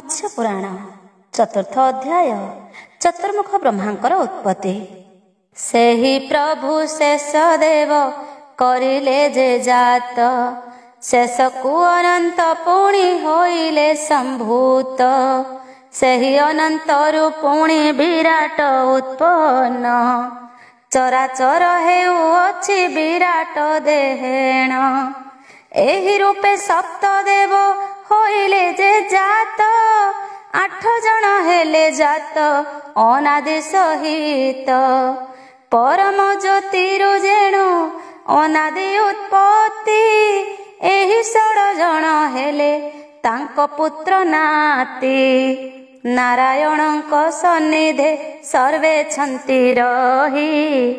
मत्स्य पुराण चतुर्थ अध्याय चतुर्मुख ब्रह्मांकर उत्पत्ति। सेहि प्रभु शेष देव करिले जे जात, शेष को अनंत पुणी होइले संभूत। सेहि अनंतरु पुणी विराट उत्पन्न, चराचर हेउ अछि विराट देहेण। एहि रूपे सप्त देव होइले जे जात, 8 जन हेले जात अनादि सहित। परम ज्योतिरु जेणु अनादि उत्पत्ति, एहि 16 जन हेले तांक पुत्र नाती। नारायणଙ୍କ सन्निधे सर्वे छन्ति रही,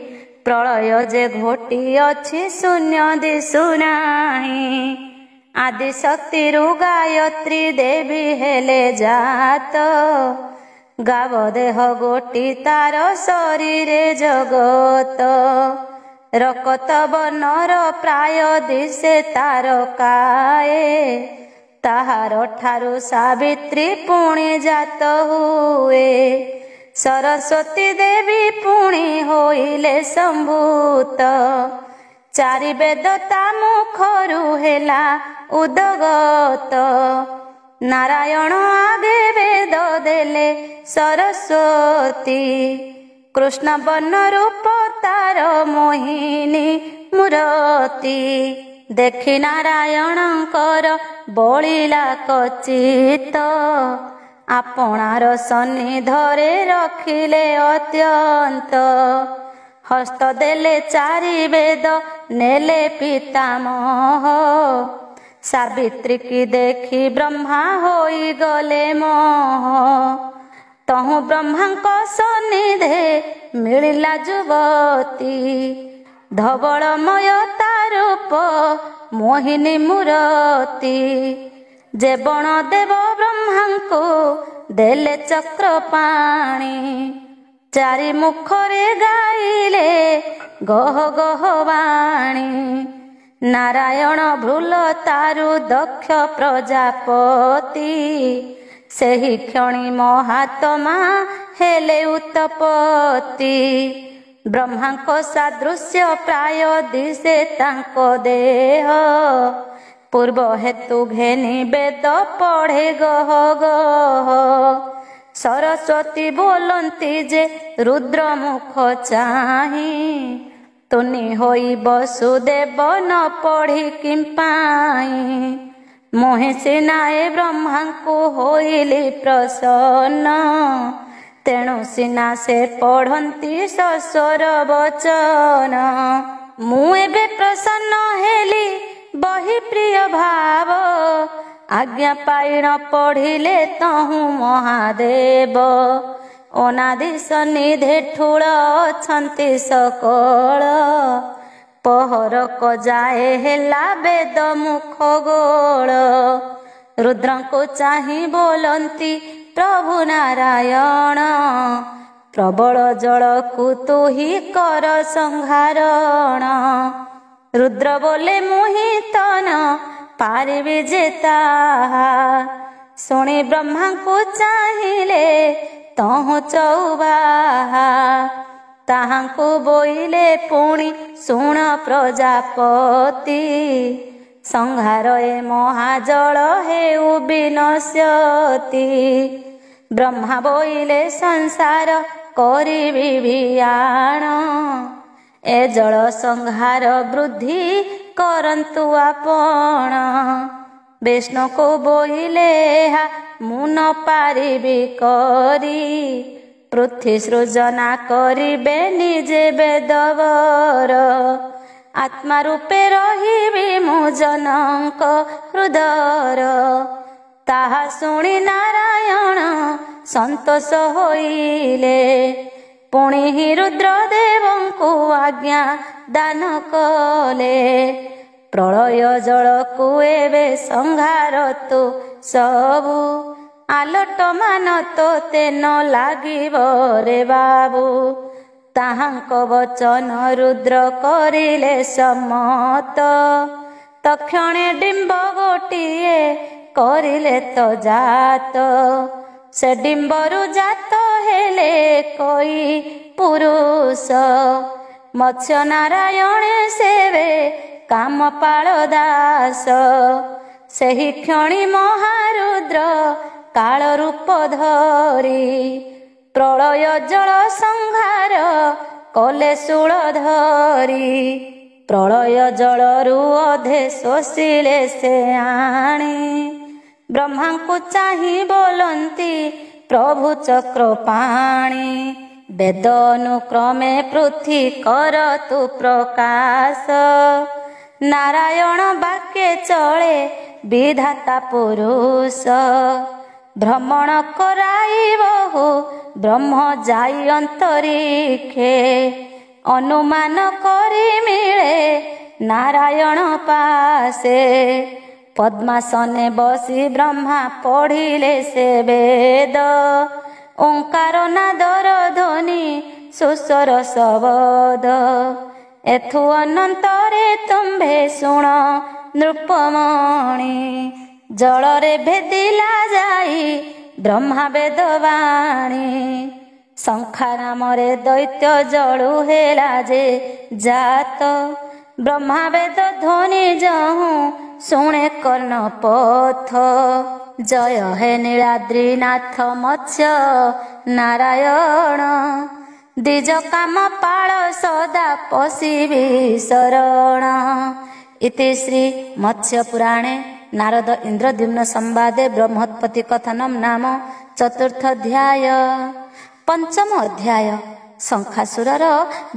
प्रलय जे घोटी अछि शून्य दिशुनाही। आदि शक्तिरु गायत्री देवी हेले जात, गाव देह गोटी तार शरीरे जगत। रकत बनर प्राय दिशे तार काए, ताहार ठारु सावित्री पुणी जात हुए। सरस्वती देवी पुणी होइले संभूत, चारि वेद ता मुखरु हेला उदगत। नारायण आगे वेद देले सरस्वती, कृष्ण बन रूप तार मोहिनी मूरती। देखि नारायणଙ୍କର बଳିला कचित, आपणार सन्निधरे रखिले अत्यंत। हस्त देले चारि वेद नेले पितामह, सावित्री की देखि ब्रह्मा होई गले मोह। तहु ब्रह्मांक सन्निधे मिलिला जुवती, धवलमय ता रूप मोहिनी मूरती। जे बण देव ब्रह्मांको देले चक्र पाणी, चारि मुखरे गाइले गह गह वाणी। नारायण भ्रूल तारु दक्ष प्रजापति, सेहि क्षणी महात्मा हेले उत्पत्ति। ब्रह्मांको सादृश्य प्राय दिशे तांको देह, पूर्व हेतु घेनी वेद पढ़े गह गह। सरस्वती बोलंती जे रुद्र मुख चाही, तुनि होई वसुदेव न पढ़ी किंपाई। मोहे सिनाए ब्रह्मांकु होइली प्रसन्न, तेणु सिना से पढ़ंती सस्वर वचन। मु एबे प्रसन्न हेली बही प्रिय भाव, आज्ञा पाइण पढ़िले तहु महादेव। अनादि सन्निधे ठूल अछंती सकल, पहरक जाए हेला वेद मुख गोल। रुद्रंको चाहि बोलंती प्रभु नारायण, प्रबल जलकु तुहि कर संहारण। रुद्र बोले मुहि तन पारिबि जे ताहा, शुणी ब्रह्मा को चाहिले तहु चौबाहा। ताहांकु बोइले पुणी शुण प्रजापति, संहार ए महाजल हेउ विनश्यति। ब्रह्मा बोइले संसार करिबि भियाण, ए जल संहार वृद्धि करंतु आपण। विष्णु को बोइले मु न पारिबि करी, पृथ्वी सृजना करिबे निजे वेदवर। आत्मा रूपे रहिबि मु जनक हृदयर, ताहा शुणी नारायण संतोष होइले। पुणी रुद्र देवंकु आज्ञा दान कले, प्रलय जलकु एबे संहार तु सबु। आलोट मान तोते न लागिब रे बाबू, ताहांक वचन रुद्र करिले सम्मत। तक्षणे डिम्ब गोटिए କରିଲେ ତ ଜାତ। ସେ ଡିମ୍ବରୁ ଜାତ ହେଲେ କଇ ପୁରୁଷ। ମତ୍ସ୍ୟ ନାରାୟଣେ ସେବେ କାମପାଳ ଦାସ। ସେହି କ୍ଷଣି ମହାରୁଦ୍ର କାଳ ରୂପ ଧରି ପ୍ରଳୟ ଜଳ ସଂହାର କଲେ ଶୂଳ ଧରି। ପ୍ରଳୟ ଜଳରୁ ଅଧେ ଶୋଷିଲେ ସେ ଆଣି। ବ୍ରହ୍ମାଙ୍କୁ ଚାହିଁ ବୋଲନ୍ତି ପ୍ରଭୁ ଚକ୍ରପାଣି। ବେଦ ଅନୁକ୍ରମେ ପୃଥି କର ତୁ ପ୍ରକାଶ। ନାରାୟଣ ବାକ୍ୟେ ଚଳେ ବିଧାତା ପୁରୁଷ। ଭ୍ରମଣ କରାଇ ବହୁ ବ୍ରହ୍ମ ଯାଇ ଅନ୍ତରିକ୍ଷେ। ଅନୁମାନ କରି ମିଳେ ନାରାୟଣ ପାଶେ। ପଦ୍ମାସନେ ବସି ବ୍ରହ୍ମା ପଢିଲେ ସେ ବେଦ। ଓଙ୍କାର ନାଦର ଧ୍ୱନି ସୁସ୍ୱର ଶବଦ। ଏଥୁ ଅନନ୍ତରେ ତୁମ୍ଭେ ଶୁଣ ନୃପମଣି। ଜଳରେ ଭେଦିଲା ଯାଇ ବ୍ରହ୍ମା ବେଦବାଣୀ। ଶଙ୍ଖା ନାମରେ ଦୈତ୍ୟ ଜଳୁ ହେଲା ଯେ ଜାତ। ବ୍ରହ୍ମା ବେଦ ଧ୍ୱନି ଯହୁଁ ଶୁଣେ କର୍ଣ୍ଣପଥ। ଜୟ ହେ ନୀଳାଦ୍ରିନାଥ ମତ୍ସ୍ୟ ନାରାୟଣ। ଦ୍ୱିଜ କାମ ପାଳ ସଦା ପଶିବି ଶରଣ। ଇତି ଶ୍ରୀ ମତ୍ସ୍ୟ ପୁରାଣେ ନାରଦ ଇନ୍ଦ୍ରଦ୍ୟୁମ୍ନ ସମ୍ବାଦେ ବ୍ରହ୍ମୋତ୍ପତ୍ତି କଥନମ୍ ନାମ ଚତୁର୍ଥୋଧ୍ୟାୟ। ପଞ୍ଚମ ଅଧ୍ୟାୟ ଶଙ୍ଖାସୁରର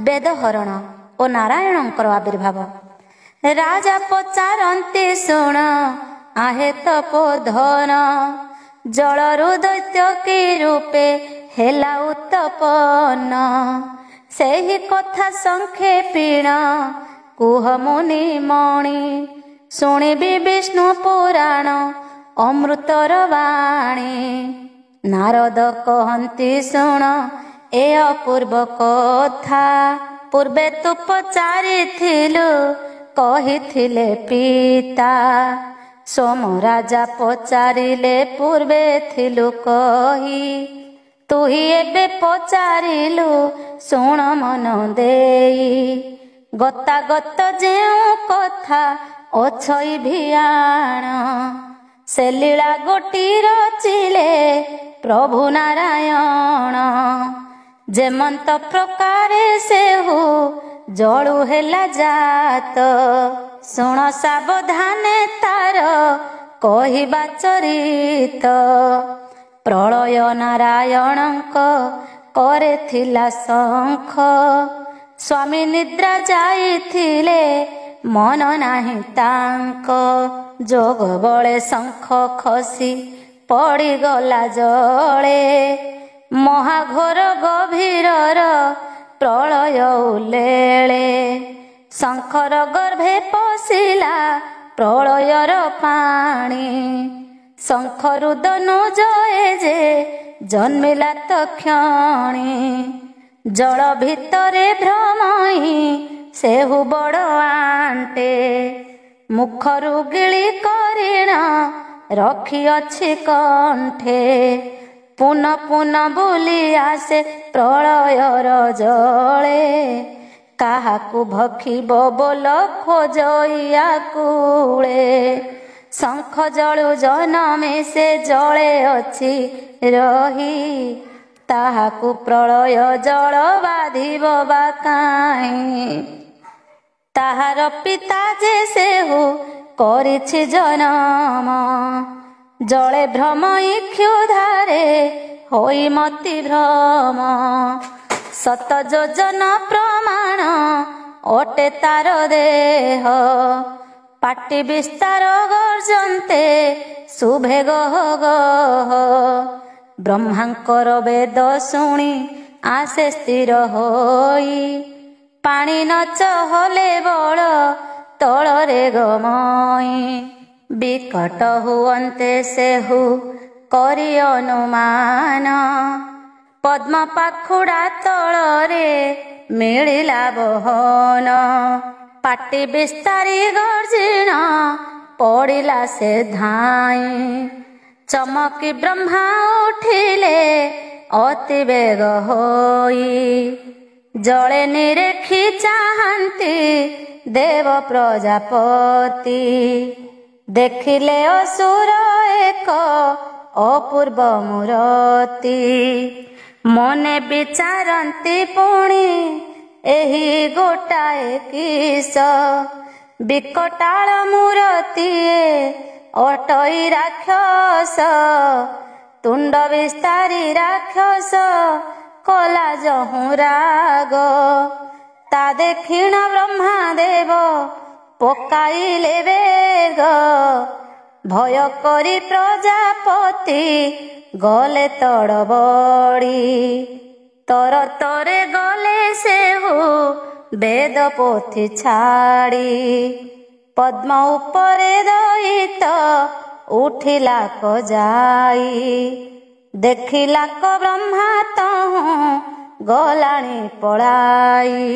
ବେଦହରଣ ଓ ନାରାୟଣଙ୍କର ଆବିର୍ଭାବ। ରାଜା ପଚାରନ୍ତି ଶୁଣ ଆହେ ତପୋଧନ। ଜଳରୁ ଦୈତ୍ୟ କି ରୂପେ ହେଲା ଉତ୍ତପନ। ସେହି କଥା ସଂକ୍ଷେପିଣ କୁହ ମୁନି ମଣି। ଶୁଣିବି ବିଷ୍ଣୁ ପୁରାଣ ଅମୃତର ବାଣୀ। ନାରଦ କହନ୍ତି ଶୁଣ ଏ ଅପୂର୍ବ କଥା। ପୂର୍ବେ ତୁ ପଚାରିଥିଲୁ କହିଥିଲେ ପିତା। ସୋମ ରାଜା ପଚାରିଲେ ପୂର୍ବେ ଥିଲୁ କହି। ତୁହି ଏବେ ପଚାରିଲୁ ଶୁଣ ମନ ଦେଇ। ଗତାଗତ ଯେଉଁ କଥା ଅଛଇ ଭିଆଣ। ସେ ଲୀଳା ଗୋଟି ରଚିଲେ ପ୍ରଭୁ ନାରାୟଣ। ଯେମନ୍ତ ପ୍ରକାରେ ସେହୁ ଜଳୁ ହେଲା ଜାତ। ଶୁଣ ସାବଧାନେ ତାର କହିବା ଚରିତ। ପ୍ରଳୟ ନାରାୟଣଙ୍କ କରେ ଥିଲା ଶଙ୍ଖ। ସ୍ୱାମୀ ନିଦ୍ରା ଯାଇଥିଲେ ମନ ନାହିଁ ତାଙ୍କ। ଯୋଗ ବଳେ ଶଙ୍ଖ ଖସି ପଡ଼ିଗଲା ଜଳେ। ମହାଘୋର ଗଭୀରର ପ୍ରଳୟ ଉଲେଳେ। ଶଙ୍ଖର ଗର୍ଭେ ପଶିଲା ପ୍ରଳୟର ପାଣି। ଶଙ୍ଖରୁଦନୁ ଜଏ ଯେ ଜନ୍ମିଲା ତକ୍ଷଣି। ଜଳ ଭିତରେ ଭ୍ରମଇ ସେହୁ ବଡ଼ ଆଣ୍ଟେ। ମୁଖରୁ ଗିଳି କରିଣ ରଖିଅଛି କଣ୍ଠେ। ପୁନ ପୁନ ବୁଲି ଆସେ ପ୍ରଳୟର ଜଳେ। କାହାକୁ ଭକ୍ଷିବ ବୋଲ ଖୋଜଇଆ କୂଳେ। ଶଙ୍ଖ ଜଳୁ ଜନମେ ସେ ଜଳେ ଅଛି ରହି। ତାହାକୁ ପ୍ରଳୟ ଜଳ ବାଧିବ ବା କାହିଁ। ତାହାର ପିତା ଯେ ସେହୁ କରିଛି ଜନମ। ଜଳେ ଭ୍ରମଇ କ୍ଷୁଧାରେ ହୋଇ ମତି ଭ୍ରମ। ଶତ ଯୋଜନ ପ୍ରମାଣ ଅଟେ ତାର ଦେହ। ପାଟି ବିସ୍ତାର ଗର୍ଜନ୍ତେ ଶୁଭେ ଗହ ଗହ। ବ୍ରହ୍ମାଙ୍କର ବେଦ ଶୁଣି ଆସେ ସ୍ଥିର ହୋଇ। ପାଣି ନ ଚହଲେ ବଳ ତଳରେ ଗମଇ। ବିକଟ ହୁଅନ୍ତେ ସେହୁ କରି ଅନୁମାନ। ପଦ୍ମ ପାଖୁଡ଼ା ତଳରେ ମିଳିଲା ବହନ। ପାଟି ବିସ୍ତାରି ଗର୍ଜିଣ ପଡ଼ିଲା ସେ ଧାଇଁ। ଚମକି ବ୍ରହ୍ମା ଉଠିଲେ ଅତି ବେଗ ହୋଇ, ଜଳେ ନିରେଖି ଚାହାନ୍ତି ଦେବ ପ୍ରଜାପତି। ଦେଖିଲେ ଅସୁର ଏକ ଅପୂର୍ବ ମୂରତି, ମନେ ବିଚାରନ୍ତି ପୁଣି ଏହି ଗୋଟାଏ କିସ। ବିକଟାଳ ମୂରତିଏ ଅଟଇ ରାକ୍ଷସ, ତୁଣ୍ଡ ବିସ୍ତାରି ରାକ୍ଷସ କଲା ଯହୁଁ ରାଗ। ତା ଦେଖିଣ ବ୍ରହ୍ମାଦେବ ପକାଇଲେ ବେଗ, ଭୟ କରି ପ୍ରଜାପତି ଗଲେ ତଡ଼ବଡ଼ି। ତରତରେ ଗଲେ ସେହୁ ବେଦ ପୋଥି ଛାଡ଼ି, ପଦ୍ମ ଉପରେ ଦଇତ ଉଠିଲା ଯାଇ। ଦେଖିଲା ବ୍ରହ୍ମା ତହୁଁ ଗଲାଣି ପଳାଇ,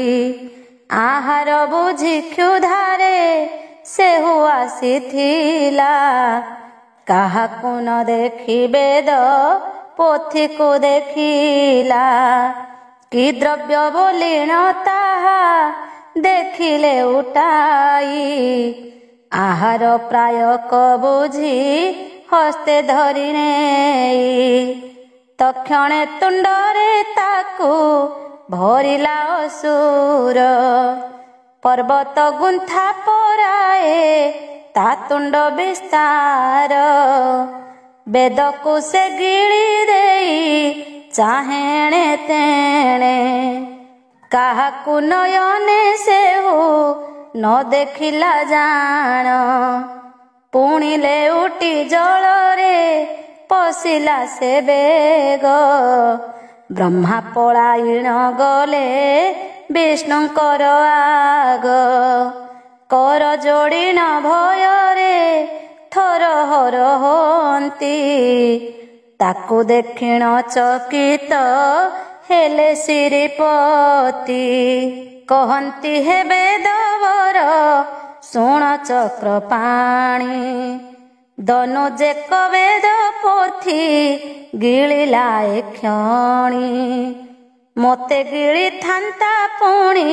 ଆହାର ବୁଝି କ୍ଷୁଧାରେ ସେହୁ ଆସିଥିଲା। କାହାକୁ ନ ଦେଖି ବେଦ ପୋଥିକୁ ଦେଖିଲା, କି ଦ୍ରବ୍ୟ ବୋଲିଣ ତାହା ଦେଖିଲେ ଉଠାଇ। ଆହାର ପ୍ରାୟକ ବୁଝି ହସ୍ତେ ଧରି ନେଇ, ତକ୍ଷଣେ ତୁଣ୍ଡରେ ତାକୁ ଭରିଲା ଅସୁର। ପର୍ବତ ଗୁନ୍ଥା ପରାଏ ତା ତୁଣ୍ଡ ବିସ୍ତାର, ବେଦକୁ ସେ ଗିଳି ଦେଇ ଚାହେଣେ ତେଣେ। କାହାକୁ ନୟନେ ସେହୁ ନ ଦେଖିଲା ଜାଣ, ପୁଣି ଲେଉଟି ଜଳରେ ପଶିଲା ସେ ବେଗ। ବ୍ରହ୍ମା ପଳାଇଣ ଗଲେ ବିଷ୍ଣୁଙ୍କର ଆଗ, କର ଯୋଡ଼ିଣ ଭୟରେ ଥରହର ହୁଅନ୍ତି। ତାକୁ ଦେଖିଣ ଚକିତ ହେଲେ ଶ୍ରୀପତି, କହନ୍ତି ହେ ବେଦବର ଶୁଣ ଚକ୍ରପାଣି। ଦନୁଜେକ ବେଦ ପୋଥି ଗିଳିଲା ଏକ୍ଷଣି, ମୋତେ ଗିଳିଥାନ୍ତା ପୁଣି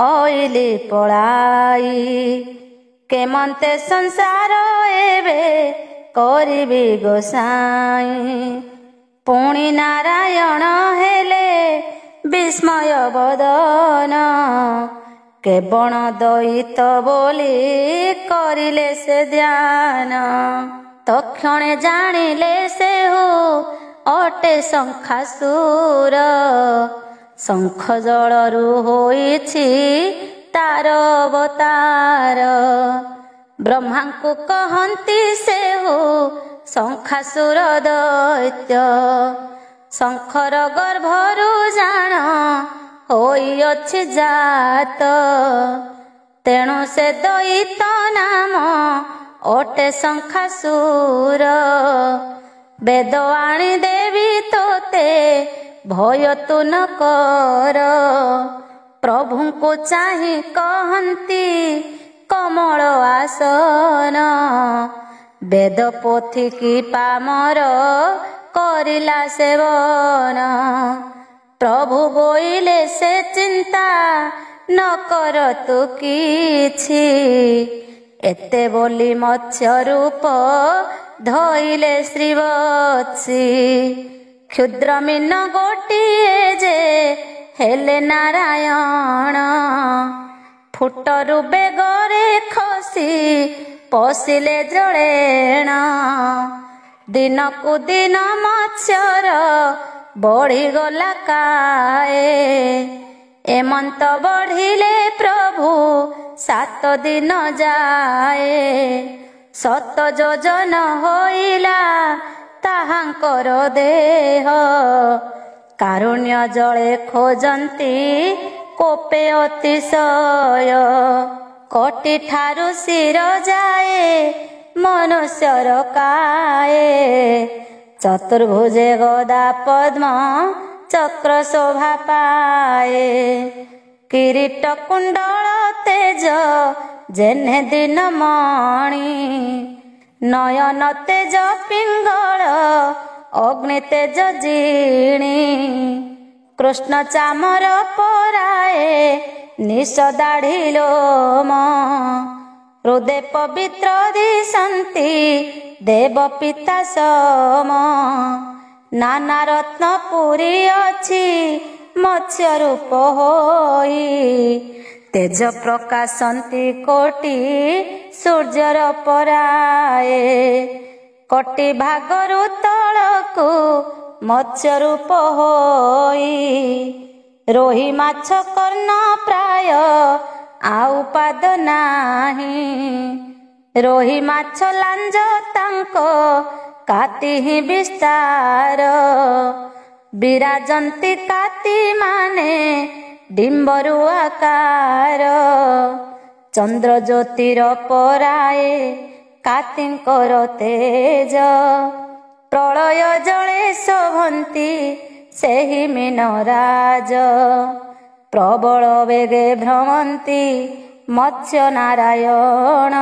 ଅଇଲି ପଳାଇ। କେମନ୍ତେ ସଂସାର ଏବେ କରିବି ଗୋସାଇଁ, ପୁଣି ନାରାୟଣ ହେଲେ ବିସ୍ମୟ ବଦନ। କେବଳ ଦଇତ ବୋଲି କରିଲେ ସେ ଧ୍ୟାନ, ତକ୍ଷଣେ ଜାଣିଲେ ସେହୁ ଅଟେ ଶଙ୍ଖାସୁର। ଶଙ୍ଖ ଜଳରୁ ହୋଇଛି ତାର ଅବତାର, ବ୍ରହ୍ମାଙ୍କୁ କହନ୍ତି ସେହୁ ଶଙ୍ଖାସୁର ଦୈତ୍ୟ। ଶଙ୍ଖର ଗର୍ଭରୁ ଜାଣ ହୋଇଅଛି ଜାତ, ତେଣୁ ସେ ଦଇତ ନାମ ଅଟେ ଶଙ୍ଖାସୁର। ବେଦ ଆଣି ଦେବି ତୋତେ ଭୟ ତୁ ନ କର, ପ୍ରଭୁଙ୍କୁ ଚାହିଁ କହନ୍ତି କମଳ ଆସନ। ବେଦ ପୋଥି କି ପାମର କରିଲା ସେବନ, ପ୍ରଭୁ ବୋଇଲେ ସେ ଚିନ୍ତା ନ କର ତୁ କିଛି। ଏତେ ବୋଲି ମତ୍ସ୍ୟ ରୂପ ଧଇଲେ ଶ୍ରୀବତ୍ସୀ, କ୍ଷୁଦ୍ର ମୀନ ଗୋଟିଏ ଯେ ହେଲେ ନାରାୟଣ। ଫୁଟରୁ ବେଗରେ ଖସି ପଶିଲେ ଜଳେଣ, ଦିନକୁ ଦିନ ମତ୍ସ୍ୟର ବଢିଗଲା କାଏ। ଏମନ୍ତ ବଢିଲେ ପ୍ରଭୁ 7 ଦିନ ଯାଏ, 7 ଯୋଜନ ହୋଇଲା ତାହାଙ୍କର ଦେହ। କାରୁଣ୍ୟ ଜଳେ ଖୋଜନ୍ତି କୋପେ ଅତିଶୟ, କୋଟି ଠାରୁ ଶିର ଯାଏ ମନୁଷ୍ୟର କାଏ। ଚତୁର୍ଭୁଜେ ଗଦା ପଦ୍ମ ଚକ୍ର ଶୋଭା ପାଏ, କିରୀଟ କୁଣ୍ଡଳ ତେଜ ଯେହ୍ନେ ଦିନ ମଣି। ନୟନ ତେଜ ପିଙ୍ଗଳ ଅଗ୍ନି ତେଜ ଜିଣି। କୃଷ୍ଣ ଚାମର ପରାଏ ନିଶ ଦାଢ଼ି ଲୋମ। ହୃଦେ ପବିତ୍ର ଦିଶନ୍ତି ଦେବ ପିତା ସମ। ନାନା ରତ୍ନ ପୁରୀ ଅଛି ମତ୍ସ୍ୟ ରୂପ ହୋଇ। ତେଜ ପ୍ରକାଶନ୍ତି କୋଟି ସୂର୍ଯ୍ୟର ପରାଏ। କୋଟି ଭାଗରୁ ତଳକୁ ମତ୍ସ୍ୟ ରୂପ ହୋଇ। ରୋହି ମାଛ କର୍ଣ୍ଣ ପ୍ରାୟ ଆଉ ପାଦ ନାହିଁ। ରୋହି ମାଛ ଲାଞ୍ଜ ତାଙ୍କ କାତି ହିଁ ବିସ୍ତାର। ବିରାଜନ୍ତି କାତି ମାନେ ଡିମ୍ବରୁ ଆକାର। ଚନ୍ଦ୍ର ଜ୍ୟୋତିର ପରାଏ କାତିଙ୍କର ତେଜ। ପ୍ରଳୟ ଜଳେ ଶୋଭନ୍ତି ସେହି ମୀନରାଜ। ପ୍ରବଳ ବେଗେ ଭ୍ରମନ୍ତି ମତ୍ସ୍ୟ ନାରାୟଣ।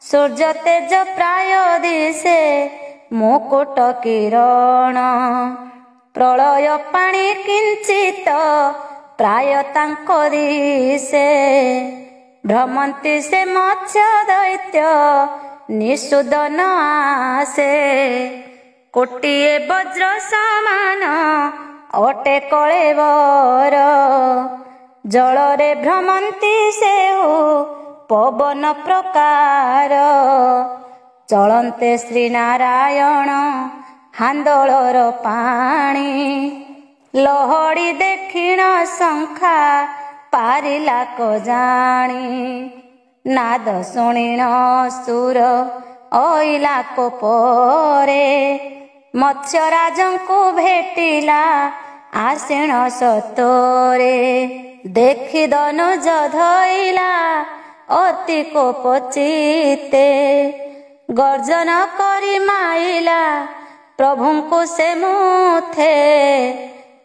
ସୂର୍ଯ୍ୟ ତେଜ ପ୍ରାୟ ଦିଶେ ମୁକୁଟ କିରଣ। ପ୍ରଳୟ ପାଣି କିଞ୍ଚିତ ପ୍ରାୟ ତାଙ୍କ ଦିଶେ। ଭ୍ରମନ୍ତି ସେ ମତ୍ସ୍ୟ ଦୈତ୍ୟ ନିଷୁଦନ ଆସେ। କୋଟିଏ ବଜ୍ର ସମାନ ଅଟେ କଳେବର। ଜଳରେ ଭ୍ରମନ୍ତି ସେହୁ ପବନ ପ୍ରକାର। ଚଳନ୍ତେ ଶ୍ରୀନାରାୟଣ ହାନ୍ଦୋଳର ପାଣି। ଲହଡ଼ି ଦେଖିଣ ଶଙ୍ଖା ପାରିଲା ଜାଣି। ନାଦ ଶୁଣିଣ ସୁର ଅଇଲା କୋପରେ। ମତ୍ସ୍ୟରାଜଙ୍କୁ ଭେଟିଲା ଆସୀନ ସତୋରେ। ଦେଖି ଧନୁଜ ଧଇଲା ଅତି କୋପ ଚିତ୍ତେ। ଗର୍ଜନ କରି ମାଇଲା ପ୍ରଭୁଙ୍କୁ ସେ ମୁଥେ।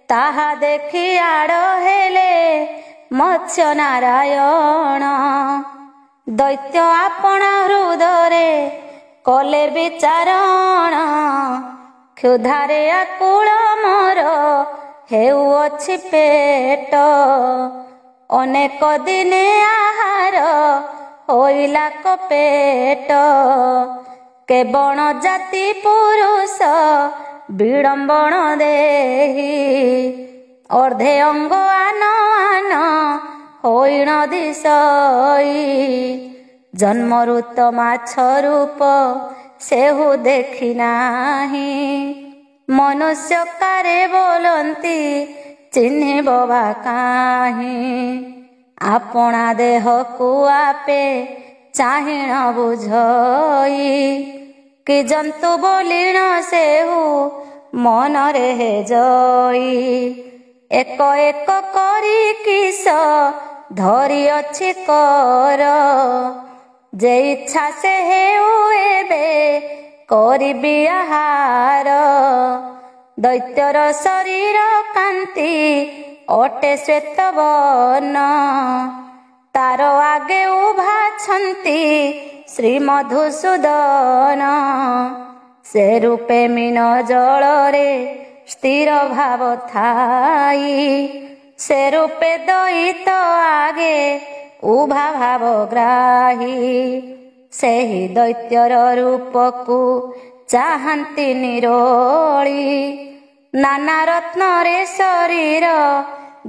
ତାହା ଦେଖି ଆଡ଼ ହେଲେ ମତ୍ସ୍ୟ ନାରାୟଣ। ଦୈତ୍ୟ ଆପଣା ହୃଦରେ କଲେ ବିଚାରଣ। କ୍ଷୁଧାରେ ଆକୁଳ ମୋର ହେଉଅଛି ପେଟ। ଅନେକ ଦିନେ ଆହାର ହୋଇଲା କପେଟ। କେବଳ ଜାତି ପୁରୁଷ ବିଡ଼ମ୍ବଣ ଦେହି। ଅର୍ଦ୍ଧେ ଅଙ୍ଗ ଆନ ଆନ ହୋଇଣ ଦିଶଇ। ଜନ୍ମରୁ ତ ମାଛ ରୂପ ସେହୁ ଦେଖି ନାହିଁ। ମନୁଷ୍ୟ କାରେ ବୋଲନ୍ତି ଚିହ୍ନିବ ବା କାହିଁ। ଆପଣା ଦେହକୁ ଆପେ ଚାହିଁଣ ବୁଝଇ। କି ଜନ୍ତୁ ବୋଲିଣ ସେହୁ ମନରେ ହେ ଜଇ। ଏକ ଏକ କରି କିସ ଧରିଅଛି କର। ଯେ ଇଚ୍ଛା ସେ ହେଉ ଏବେ କରିବି ଆହାର। ଦୈତ୍ୟର ଶରୀର କାନ୍ତି ଅଟେ ଶ୍ଵେତ ବର୍ଣ୍ଣ। ତାର ଆଗେ ଉଭାଛନ୍ତି ଶ୍ରୀ ମଧୁସୂଦନ। ସେ ରୂପେ ମୀନ ଜଳରେ ସ୍ଥିର ଭାବ ଥାଇ। ସେ ରୂପେ ଦଇତ ଆଗେ ଉଭା ଭାବ ଗ୍ରାହୀ। ସେହି ଦୈତ୍ୟର ରୂପକୁ ଚାହାନ୍ତି ନିରୋଳି। ନାନା ରତ୍ନରେ ଶରୀର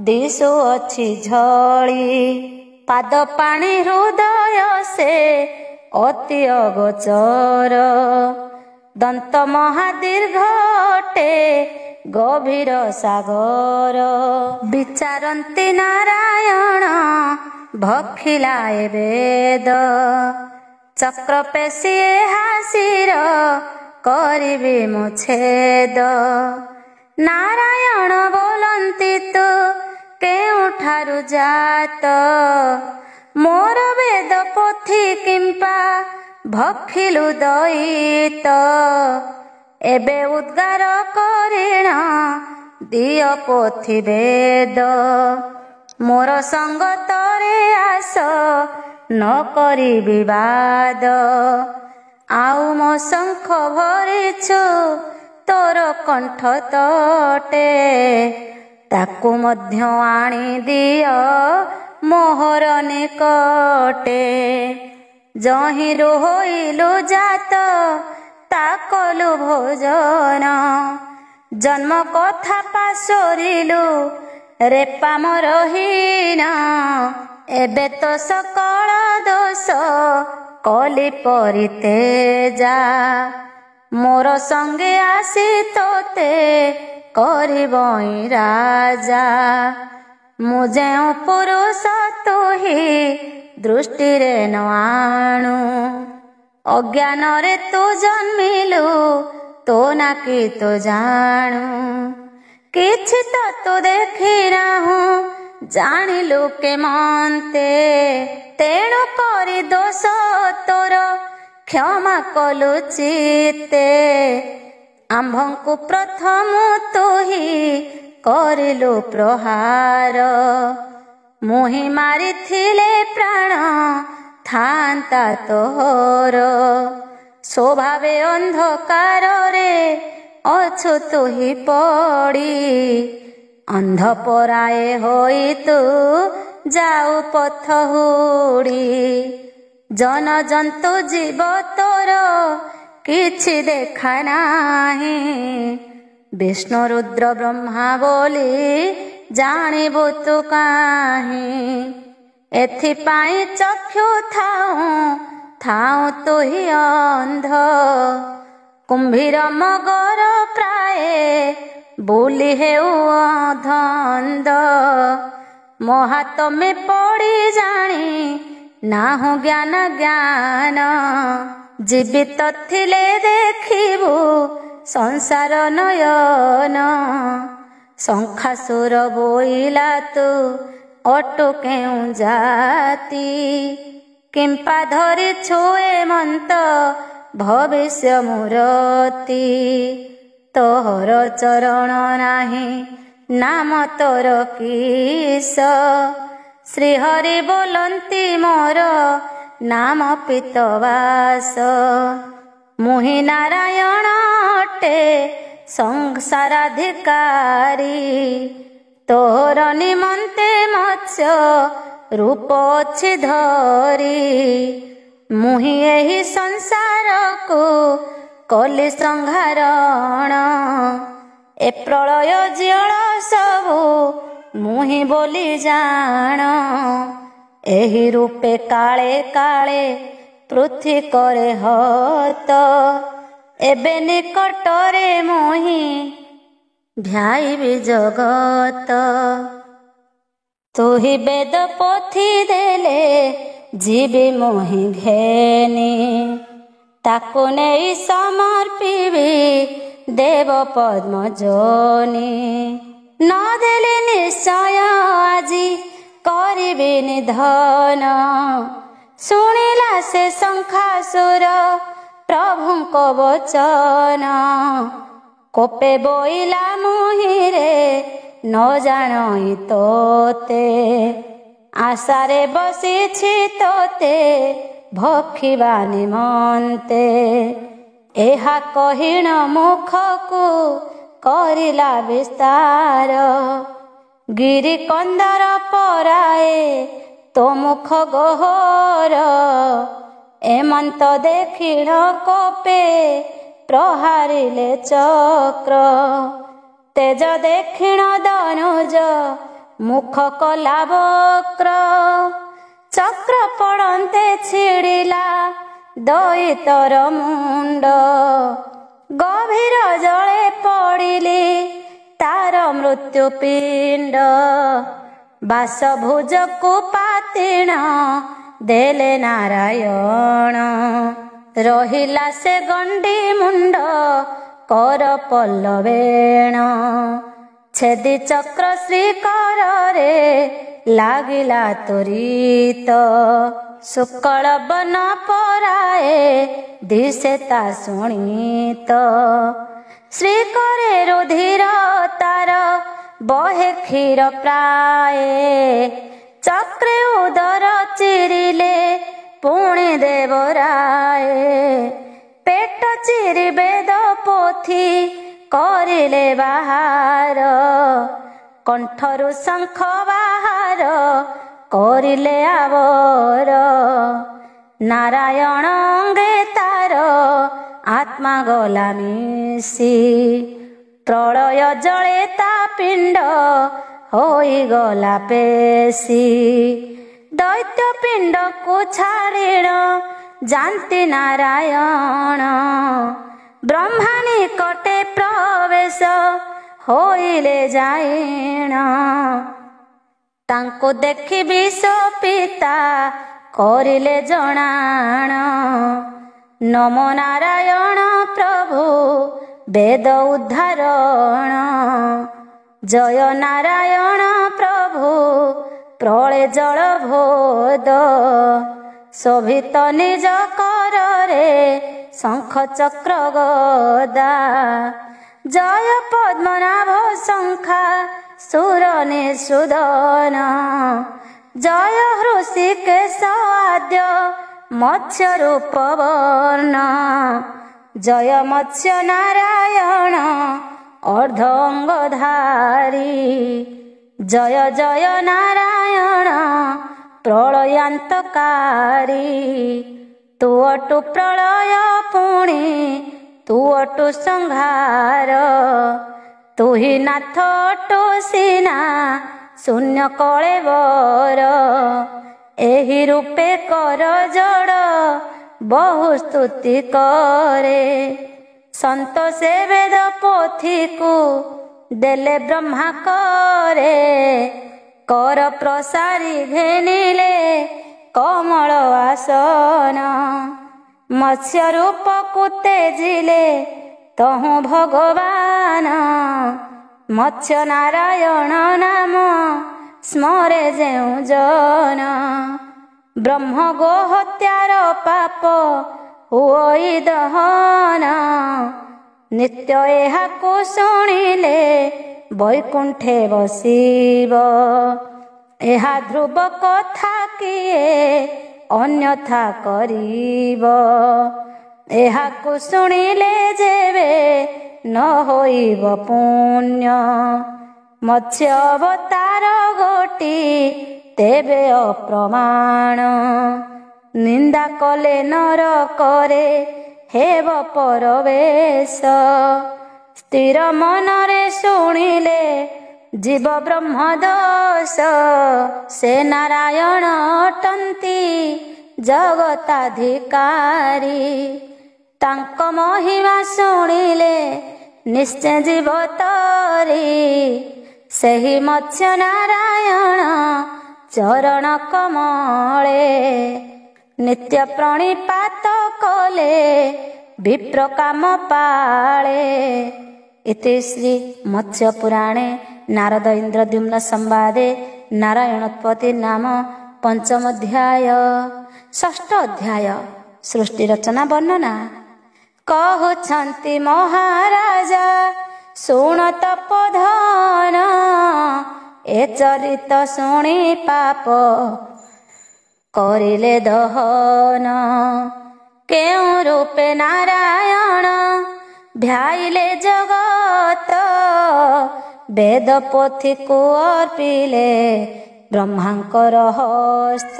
ଦିଶୁଅଛି ଝଳି। ପାଦ ପାଣି ହୃଦୟ ସେ ଅତି ଅଗୋଚର। ଦନ୍ତ ମହାଦୀର୍ଘ ଅଟେ ଗଭୀର ସାଗର। ବିଚାରନ୍ତି ନାରାୟଣ ଭଖିଲାଏ ବେଦ। ଚକ୍ର ପେଶି ହାସିର କରିବି ମୁଁ ଛେଦ। ନାରାୟଣ ବୋଲନ୍ତି ତୁ କେଉଁଠାରୁ ଜାତ। ମୋର ବେଦ ପୋଥି କିମ୍ପା ଭଖିଲୁ ଦଇତ। ଏବେ ଉଦ୍ଗାର କରିଣ ଦିଅ ପୋଥି ବେଦ। ମୋର ସଙ୍ଗତରେ ଆସ न करी विवाद आउ मो शंख भरिछु तोर कंठ तटे ताकू मध्य आनी दियो मोहर निकटे जहिरु होइलु जात ताकलु भोजन जन्म कथा पासोरिलु रेपा मोरहीन एबे तो सकल दोष कली परितेजा मोर संगे आसी तोते करिबई राजा मु जेउ पुरुष तुही दृष्टि रे न आणु अज्ञान रे तू जन्मिलु तो ना कि तो जाणु किछि तो तू देखि नाहु जानिलु के मनते तेणु करी दोष तोर क्षमा कलु चिते आम्भंकु प्रथम तुही करिलु प्रहार मुहि मारिथिले प्राण थांता तोहर स्वभावे अंधकार रे अछु तुही पड़ी अंध पराए होई तू जाऊ पथ हुड़ी जन जंतु जीव तोर किछि देखा नाही विष्णु रुद्र ब्रह्मा बोली जानिबु तू काहे एथिपाई चक्षु थाऊ तुही अंध कुंभीर मगर प्राय बोली हेउ धंद मोहात में पड़ी जानी नाहु ज्ञान ज्ञान जीवित थिले देखिबु संसार नयन शंखासुर बोइला तू अटु केउ जाति किंपा धरि छुए मंत भविष्य मूरति तोहर चरण नाही नाम तोर किस श्रीहरि बोलंती मोर नाम पितवास मुहि नारायण अटे संसाराधिकारी तोहर निमंते मत्स्य रूप अछि धरी मुहि एहि संसार को कली संहारण ए प्रलय जल सबु मुहि बोली जान एहि रूपे काले काले पृथ्वी करे हत एबे निकटरे मोहि ध्याइबि जगत तुही वेद पोथी देले जीवी मोहि घेनी ताकु नेई समर्पिबि देव पद्म जोनि न देले निश्चय आजी करिबि निधन शुणिला से शंखासुर प्रभुको वचन कोपे बोइला मुहिरे न जानई तोते आशारे बसिछि तोते भक्षिबा निमन्ते एहा कहिण मुखकु करिला विस्तार गिरि कंदर पराए तो मुख गहर एमंत देखिण कोपे प्रहारिले चक्र तेज देखिण धनुज मुख कला वक्र चक्र पड़न्ते छिड़िला दईतर मुंड गभीर जले पड़िली तार मृत्यु पिंड बासभुज को पातीण देले नारायण रहिला से गंडी मुंड कर पल्लवेण छेदी चक्र श्रीकर रे लागिला तुरीत शुक्ल बन पराए दिशे ता शुणित श्रीकरे रुधिर तार बहे क्षीर प्राय ଚକ୍ରେ ଉଦର ଚିରିଲେ ପୁଣି ଦେବରାଏ, ପେଟ ଚିରି ବେଦ ପୋଥି କରିଲେ ବାହାର, କଣ୍ଠରୁ ଶଙ୍ଖ ବାହାର କରିଲେ ଆବର, ନାରାୟଣ ଅଙ୍ଗେ ତାର ଆତ୍ମା ଗଲା ମିଶି, ପ୍ରଳୟ ଜଳେ ତା ପିଣ୍ଡ ହୋଇଗଲା ପେଶି, ଦୈତ୍ୟ ପିଣ୍ଡକୁ ଛାଡ଼ିଣ ଯାନ୍ତି ନାରାୟଣ, ବ୍ରହ୍ମା ନିକଟେ ପ୍ରବେଶ ହୋଇଲେ ଯାଇଣ, ତାଙ୍କୁ ଦେଖି ବିଷ ପିତା କରିଲେ ଜଣାଣ, ନମୋ ନାରାୟଣ ପ୍ରଭୁ ବେଦ ଉଦ୍ଧାରଣ, ଜୟ ନାରାୟଣ ପ୍ରଭୁ ପ୍ରଳୟ ଜଳ ଭୋଦ, ଶୋଭିତ ନିଜ କରରେ ଶଙ୍ଖ ଚକ୍ର ଗଦା, ଜୟ ପଦ୍ମନାଭ ଶଙ୍ଖା ସୁର ନିଷୁଦନ, ଜୟ ହୃଷିକେଶ ଆଦ୍ୟ ମତ୍ସ୍ୟ ରୂପ ବର୍ଣ୍ଣ, ଜୟ ମତ୍ସ୍ୟ ନାରାୟଣ ଅର୍ଦ୍ଧ ଅଙ୍ଗଧାରୀ, ଜୟ ଜୟ ନାରାୟଣ ପ୍ରଳୟାନ୍ତକାରୀ, ତୁଅଟୁ ପ୍ରଳୟ ପୁଣି ତୁଅଟୁ ସଂହାର, ତୁହି ନାଥ ଅଟୁ ସିନା ଶୂନ୍ୟ କଳେବର, ଏହି ରୂପେ କର ଜଡ଼ ବହୁ ସ୍ତୁତି କରେ, ସନ୍ତୋଷେ ବେଦ ପୋଥିକୁ ଦେଲେ ବ୍ରହ୍ମା କରେ, କର ପ୍ରସାରି ଘେନିଲେ କମଳ ଆସନ, ମତ୍ସ୍ୟ ରୂପକୁ ତେଜିଲେ ତହୁଁ ଭଗବାନ, ମତ୍ସ୍ୟ ନାରାୟଣ ନାମ ସ୍ମରେ ଯେଉଁ ଜନ, ବ୍ରହ୍ମ ଗୋ ହତ୍ୟାର ପାପ ହୁଇ ଦହନ, ନିତ୍ୟ ଏହାକୁ ଶୁଣିଲେ ବୈକୁଣ୍ଠେ ବସିବ, ଏହା ଧ୍ରୁବ କଥା କିଏ ଅନ୍ୟଥା କରିବ, ଏହାକୁ ଶୁଣିଲେ ଯେବେ ନ ହୋଇବ ପୁଣ୍ୟ, ମତ୍ସ୍ୟ ଅବତାର ଗୋଟି ତେବେ ଅପ୍ରମାଣ, ନିନ୍ଦା କଲେ ନର କରେ ହେବ ପରବେଶ, ସ୍ଥିର ମନରେ ଶୁଣିଲେ ଜୀବ ବ୍ରହ୍ମ ଦୋଷ, ସେ ନାରାୟଣ ଅଟନ୍ତି ଜଗତାଧିକାରୀ, ତାଙ୍କ ମହିମା ଶୁଣିଲେ ନିଶ୍ଚୟ ଜୀବ ତରି, ସେହି ମତ୍ସ୍ୟ ନାରାୟଣ ଚରଣ କମଳେ, ନିତ୍ୟ ପ୍ରଣିପାତ କଲେ ବିପ୍ର କାମ ପାଳେ। इति श्री मत्स्य पुराणे नारद इंद्रद्युम्न संवादे नारायणोत्पत्ति नाम पंचम अध्याय। षष्ठ अध्याय सृष्टि रचना वर्णना। कहउछन्ति महाराजा शुण तपोधन, ए चरित शुणी पाप करिले दहन। केउ रूपे नारायण ध्याइले जगत, वेद पोथी को अर्पिले ब्रह्मांकर हस्त।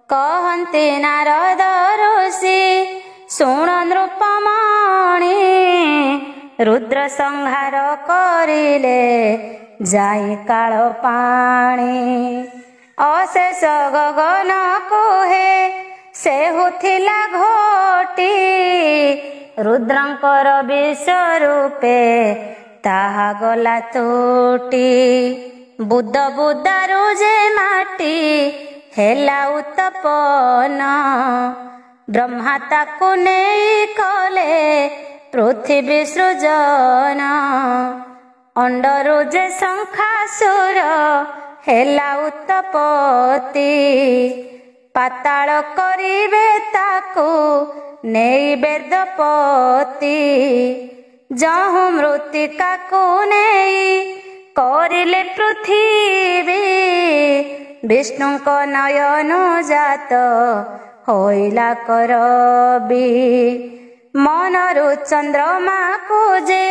कहन्ति नारद ऋषि शुण नृपमणि, रुद्र संहार करिले जाई काल पाणी। अशेष गगन कुहे सेहुथिला घोटी, रुद्रंकर विष रूपे ताहा गला तुटी। बुद बुदारु जे माटी हेला उत्पन्न, ब्रह्मा ताकु नेई कले पृथ्वी सृजन। अंडरु जे शंखासुर हेला उत्पत्ति, पाताल करिबे ताकु नेई वेदपति। जहु मृत्तिका को नेई करिले पृथ्वी, ବିଷ୍ଣୁଙ୍କ ନୟନ ଜାତ ହୋଇଲା କରବି। ମନରୁ ଚନ୍ଦ୍ରମାକୁ ଯେ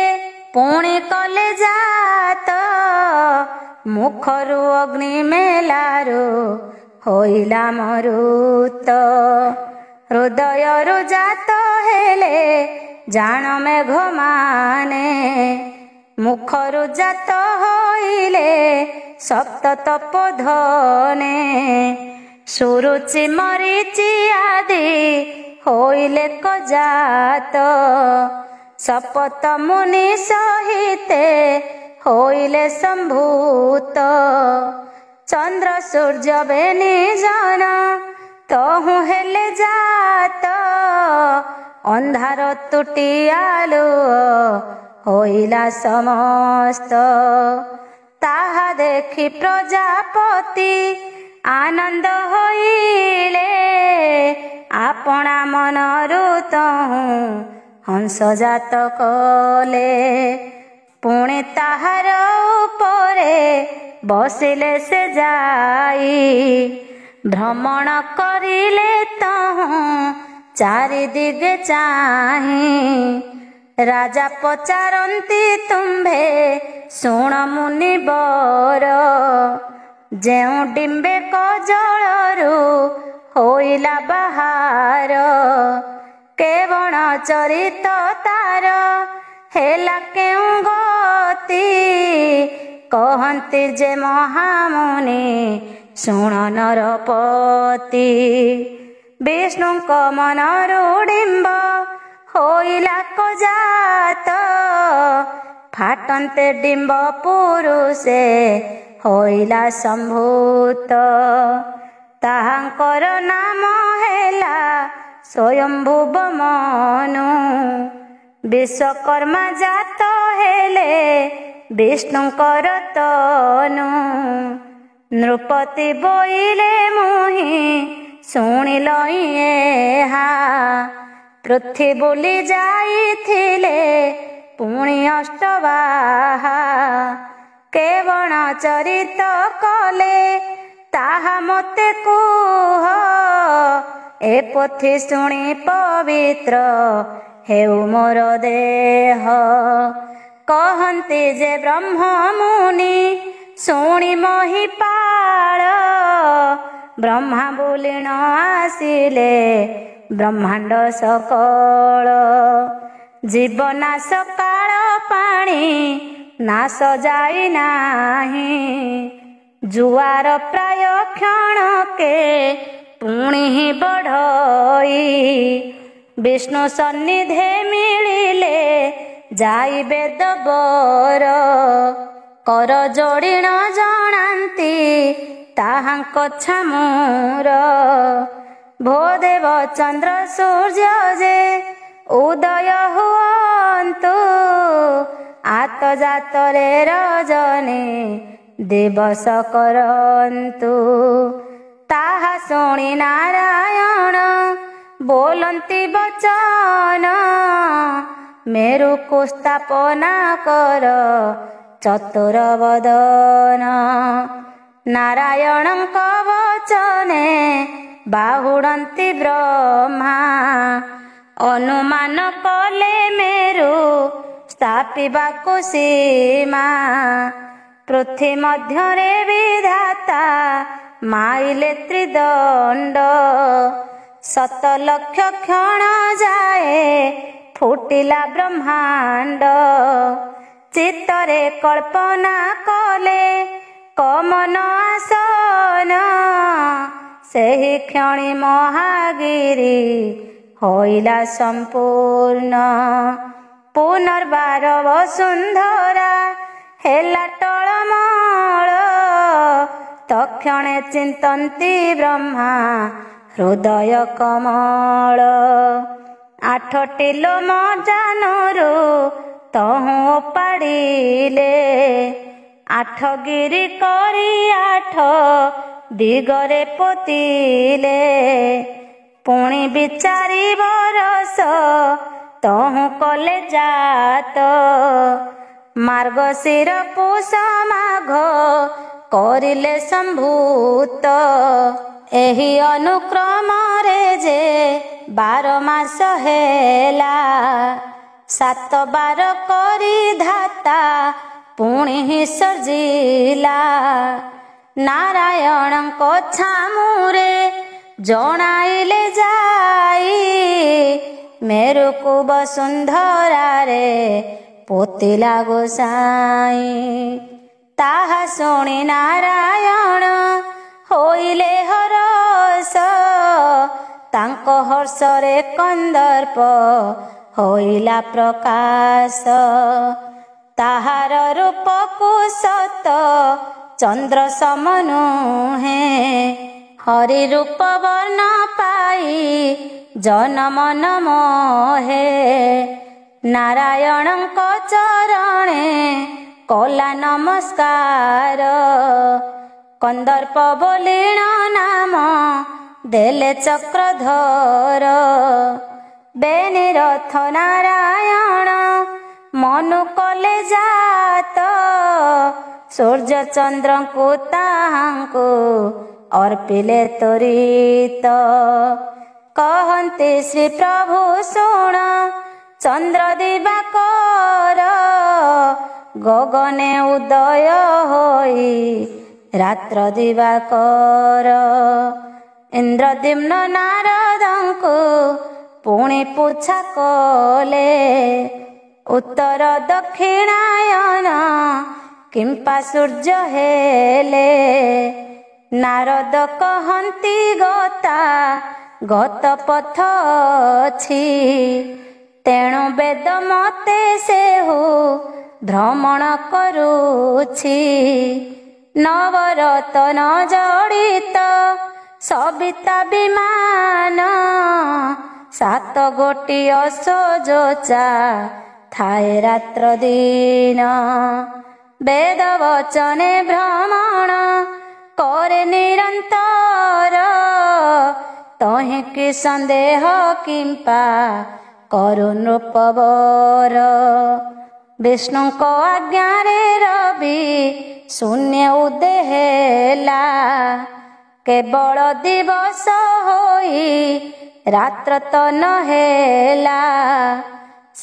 ପୁଣି କଲେ ଜାତ ମୁଖରୁ ଅଗ୍ନି ମେଲାରୁ ହୋଇଲା ମରୁତ। ହୃଦୟରୁ ଜାତ ହେଲେ ଜାଣ ମେଘମାନେ ମୁଖରୁ ଜାତ ହୋଇଲେ ସପ୍ତ ତପୋଧନେ। ସୁରୁଚି ମରିଚି ଆଦି ହୋଇଲେ କଜାତ ଶପଥ ମୁନି ସହିତେ ହୋଇଲେ ସମ୍ଭୂତ। ଚନ୍ଦ୍ର ସୂର୍ଯ୍ୟ ବେନିଜନ ତହୁଁ ହେଲେ ଜାତ ଅନ୍ଧାର ତୁଟି ଆଲୁଅ ହୋଇଲା ସମସ୍ତ। ତାହା ଦେଖି ପ୍ରଜାପତି ଆନନ୍ଦ ହୋଇଲେ ଆପଣା ମନରୁ ତହୁଁ ହଂସ ଜାତ କଲେ। ପୁଣି ତାହାର ଉପରେ ବସିଲେ ସେ ଯାଇ ଭ୍ରମଣ କରିଲେ ତହୁଁ ଚାରି ଦିଗେ ଚାହିଁ। ରାଜା ପଚାରନ୍ତି ତୁମ୍ଭେ ଶୁଣ ମୁନିବର ଯେଉଁ ଡିମ୍ବେକ ଜଳରୁ ହୋଇଲା ବାହାର କେବଳ ଚରିତ ତାର ହେଲା କେଉଁ ଗତି। କହନ୍ତି ଯେ ମହାମୁନି ଶୁଣ ନରପତି ବିଷ୍ଣୁଙ୍କ ମନରୁ ଡିମ୍ବ ହୋଇଲା କଜାତ ଫାଟନ୍ତେ ଡିମ୍ବ ପୁରୁଷେ ହୋଇଲା ସମ୍ଭୂତ। ତାହାଙ୍କର ନାମ ହେଲା ସ୍ୱୟଂଭୁବ ମନୁ। ବିଶ୍ୱକର୍ମା ଜାତ ହେଲେ ବିଷ୍ଣୁଙ୍କର ତନୁ। ନୃପତି ବୋଇଲେ ମୁହିଁ ଶୁଣିଲ ଏହା ପୃଥ୍ୱୀ ବୁଲି ଯାଇଥିଲେ ପୁଣି ଅଷ୍ଟବାହା। କେବଳ ଚରିତ କଲେ ତାହା ମୋତେ କୁହ ଏ ପୋଥି ଶୁଣି ପବିତ୍ର ହେଉ ମୋର ଦେହ। କହନ୍ତି ଯେ ବ୍ରହ୍ମ ମୁନି ଶୁଣି ମହିପାଳ ବ୍ରହ୍ମା ବୁଲିଣ ଆସିଲେ ବ୍ରହ୍ମାଣ୍ଡ ସକଳ। ଜୀବନାଶ କାଳ ପାଣି ନାଶ ଯାଇ ନାହିଁ ଜୁଆର ପ୍ରାୟ କ୍ଷଣକେ ପୁଣି ବଢ଼ଇ। ବିଷ୍ଣୁ ସନ୍ନିଧେ ମିଳିଲେ ଯାଇ ବେଦବର କର ଯୋଡ଼ିଣ ଜଣାନ୍ତି ତାହାଙ୍କ ଛାମୁର। ଭୋଦେବ ଚନ୍ଦ୍ର ସୂର୍ଯ୍ୟ ଯେ ଉଦୟ ହୁଅନ୍ତୁ ଆତ ଜାତରେ ରଜନୀ ଦିବସ କରନ୍ତୁ। ତାହା ଶୁଣି ନାରାୟଣ ବୋଲନ୍ତି ବଚନ ମେରୁକୁ ସ୍ଥାପନା କର ଚତୁର ବଦନ। ନାରାୟଣଙ୍କ ବଚନେ ବାହୁଡ଼ନ୍ତି ବ୍ରହ୍ମା ଅନୁମାନ କଲେ ମେରୁ ସ୍ଥାପିବାକୁ ସୀମା। ପୃଥ୍ୱୀ ମଧ୍ୟରେ ବିଧାତା ମାଇଲେ ତ୍ରିଦଣ୍ଡ 7 ଲକ୍ଷ କ୍ଷଣ ଯାଏ ଫୁଟିଲା ବ୍ରହ୍ମାଣ୍ଡ। ଚିତ୍ତରେ କଳ୍ପନା କଲେ କମନ ଆସନ ସେହି କ୍ଷଣି ମହାଗିରି ହୋଇଲା ସମ୍ପୂର୍ଣ୍ଣ। ପୁନର୍ବାର ବସୁନ୍ଧରା ହେଲା ଟଳମଳ ତକ୍ଷଣେ ଚିନ୍ତନ୍ତି ବ୍ରହ୍ମା ହୃଦୟ କମଳ। 8ଟି ଲୋମ ଜାନୁରୁ ତହୁଁ ଓପାଡ଼ିଲେ 8 ଗିରି କରି 8 ଦିଗରେ ପୋତିଲେ। ପୁଣି ବିଚାରି ବରଷ ତହୁଁ କଲେ ଜାତ ମାର୍ଗଶିର ପୁଷ ମାଘ କରିଲେ ସମ୍ଭୂତ। ଏହି ଅନୁକ୍ରମରେ ଯେ 12 ମାସ ହେଲା, 7 ବାର କରି ଧାତା ପୁଣି ହିଁ ସର୍ଜିଲା। ନାରାୟଣଙ୍କ ଛାମୁରେ ଜଣାଇଲେ ଯାଇ, ମେରୁକୁ ବସୁନ୍ଧରାରେ ପୋତିଲା ଗୋସାଇଁ। ତାହା ଶୁଣି ନାରାୟଣ ହୋଇଲେ ହରସ, ତାଙ୍କ ହର୍ଷରେ କନ୍ଦର୍ପ ହୋଇଲା ପ୍ରକାଶ। ତାହାର ରୂପକୁ ସତ ଚନ୍ଦ୍ର ସମ ନୁହେଁ, ହରି ରୂପ ବର୍ଣ୍ଣ ପାଇ ଜନମନ ମୋହେ। ନାରାୟଣଙ୍କ ଚରଣେ କଲା ନମସ୍କାର, କନ୍ଦର୍ପ ବୋଲିଣ ନାମ ଦେଲେ ଚକ୍ରଧର। ବେନିରଥ ନାରାୟଣ ମନୁ କଲେ ଜାତ, ସୂର୍ଯ୍ୟ ଚନ୍ଦ୍ରଙ୍କୁ ତାହାଙ୍କୁ ଅର୍ପିଲେ ତୋରିତ। କହନ୍ତି ଶ୍ରୀ ପ୍ରଭୁ ଶୁଣ ଚନ୍ଦ୍ର ଦିବାକର, ଗଗନେ ଉଦୟ ହୋଇ ରାତ୍ର ଦିବାକର। ଇନ୍ଦ୍ରଦ୍ୟୁମ୍ନ ନାରଦଙ୍କୁ ପୁଣି ପୁଚ୍ଛା କଲେ, ଉତ୍ତର ଦକ୍ଷିଣାୟନ କିମ୍ପା ସୂର୍ଯ୍ୟ ହେଲେ। ନାରଦ କହନ୍ତି ଗତା ଗତ ପଥ ଅଛି, ତେଣୁ ବେଦ ମତେ ସେହୁ ଭ୍ରମଣ କରୁଛି। ନବରତନ ଜଡ଼ିତ ସବିତା ବିମାନ, 7 ଗୋଟି ଅସୋଜୋଚା ଥାଏ ରାତ୍ର ଦିନ। ବେଦ ବଚନେ ଭ୍ରମଣ କରେ ନିରନ୍ତର, ତହିଁ କି ସନ୍ଦେହ କିମ୍ପା କରୁ ନୃପବର। ବିଷ୍ଣୁଙ୍କ ଆଜ୍ଞାରେ ରବି ଶୂନ୍ୟ ଉଦୟ ହେଲା, କେବଳ ଦିବସ ହୋଇ ରାତ୍ର ତ ନ ହେଲା।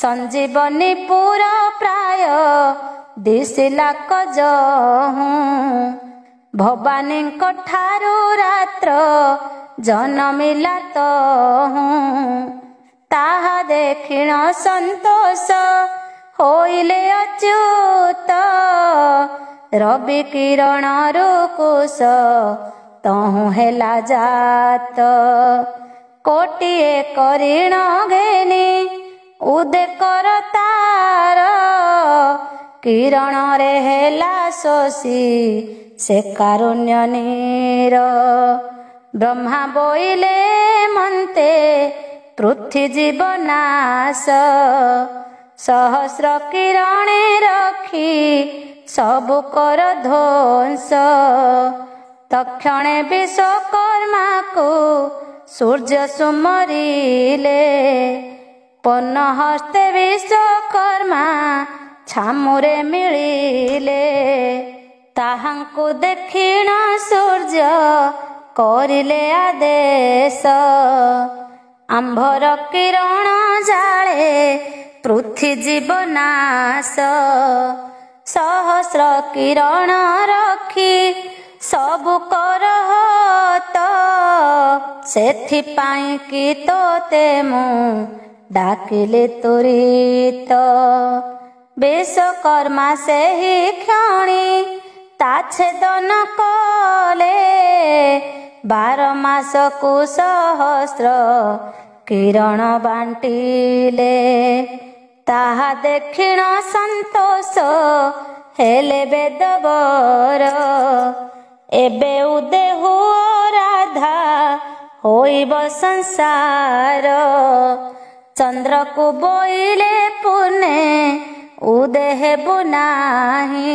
ସଞ୍ଜୀବନୀ ପୁର ପ୍ରାୟ ଦିଶିଲା କଜହୁଁ, ଭବାନୀଙ୍କ ଠାରୁ ରାତ୍ର ଜନମିଲା ତହୁଁ। ତାହା ଦେଖିଣ ସନ୍ତୋଷ ହୋଇଲେ ଅଚ୍ୟୁତ, ରବି କିରଣରୁ କୁଶ ତହୁଁ ହେଲା ଜାତ। କୋଟିଏ କରିଣ ଘେନି ଉଦେକର ତାର, କିରଣରେ ହେଲା ଶୋଷି ସେ କାରୁଣ୍ୟ ନୀର। ବ୍ରହ୍ମା ବୋଇଲେ ମନ୍ତେ ପୃଥ୍ୱୀ ଜୀବନାଶ, ସହସ୍ର କିରଣେ ରଖି ସବୁ କର ଧ୍ୱଂସ। ତକ୍ଷଣେ ବିଶ୍ୱକର୍ମାକୁ ସୂର୍ଯ୍ୟ ସୁମରିଲେ, ପନ୍ନ ହସ୍ତେ ବିଶ୍ୱକର୍ମା ଛାମୁରେ ମିଳିଲେ। ତାହାଙ୍କୁ ଦେଖିଣ ସୂର୍ଯ୍ୟ କରିଲେ ଆଦେଶ, ଆମ୍ଭର କିରଣ ଜାଳେ ପୃଥ୍ୱୀ ଜୀବନାଶ। ସହସ୍ର କିରଣ ରଖି ସବୁ କର ହତ, ସେଥିପାଇଁ କି ତୋତେ ମୁଁ ଡାକିଲି ତୁରିତ। ବିଶ୍ୱକର୍ମା ସେହି କ୍ଷଣି ତାଚ୍ଛେଦନ କଲେ, 12 ମାସକୁ ସହସ୍ର କିରଣ ବାଣ୍ଟିଲେ। ତାହା ଦେଖିଣ ସନ୍ତୋଷ ହେଲେ ବେଦବର, ଏବେ ଉଦେ ହୁଅ ରାଧା ହୋଇବ ସଂସାର। ଚନ୍ଦ୍ରକୁ ବୋଇଲେ ପୁନେ ଉଦେ ହେବୁ ନାହିଁ,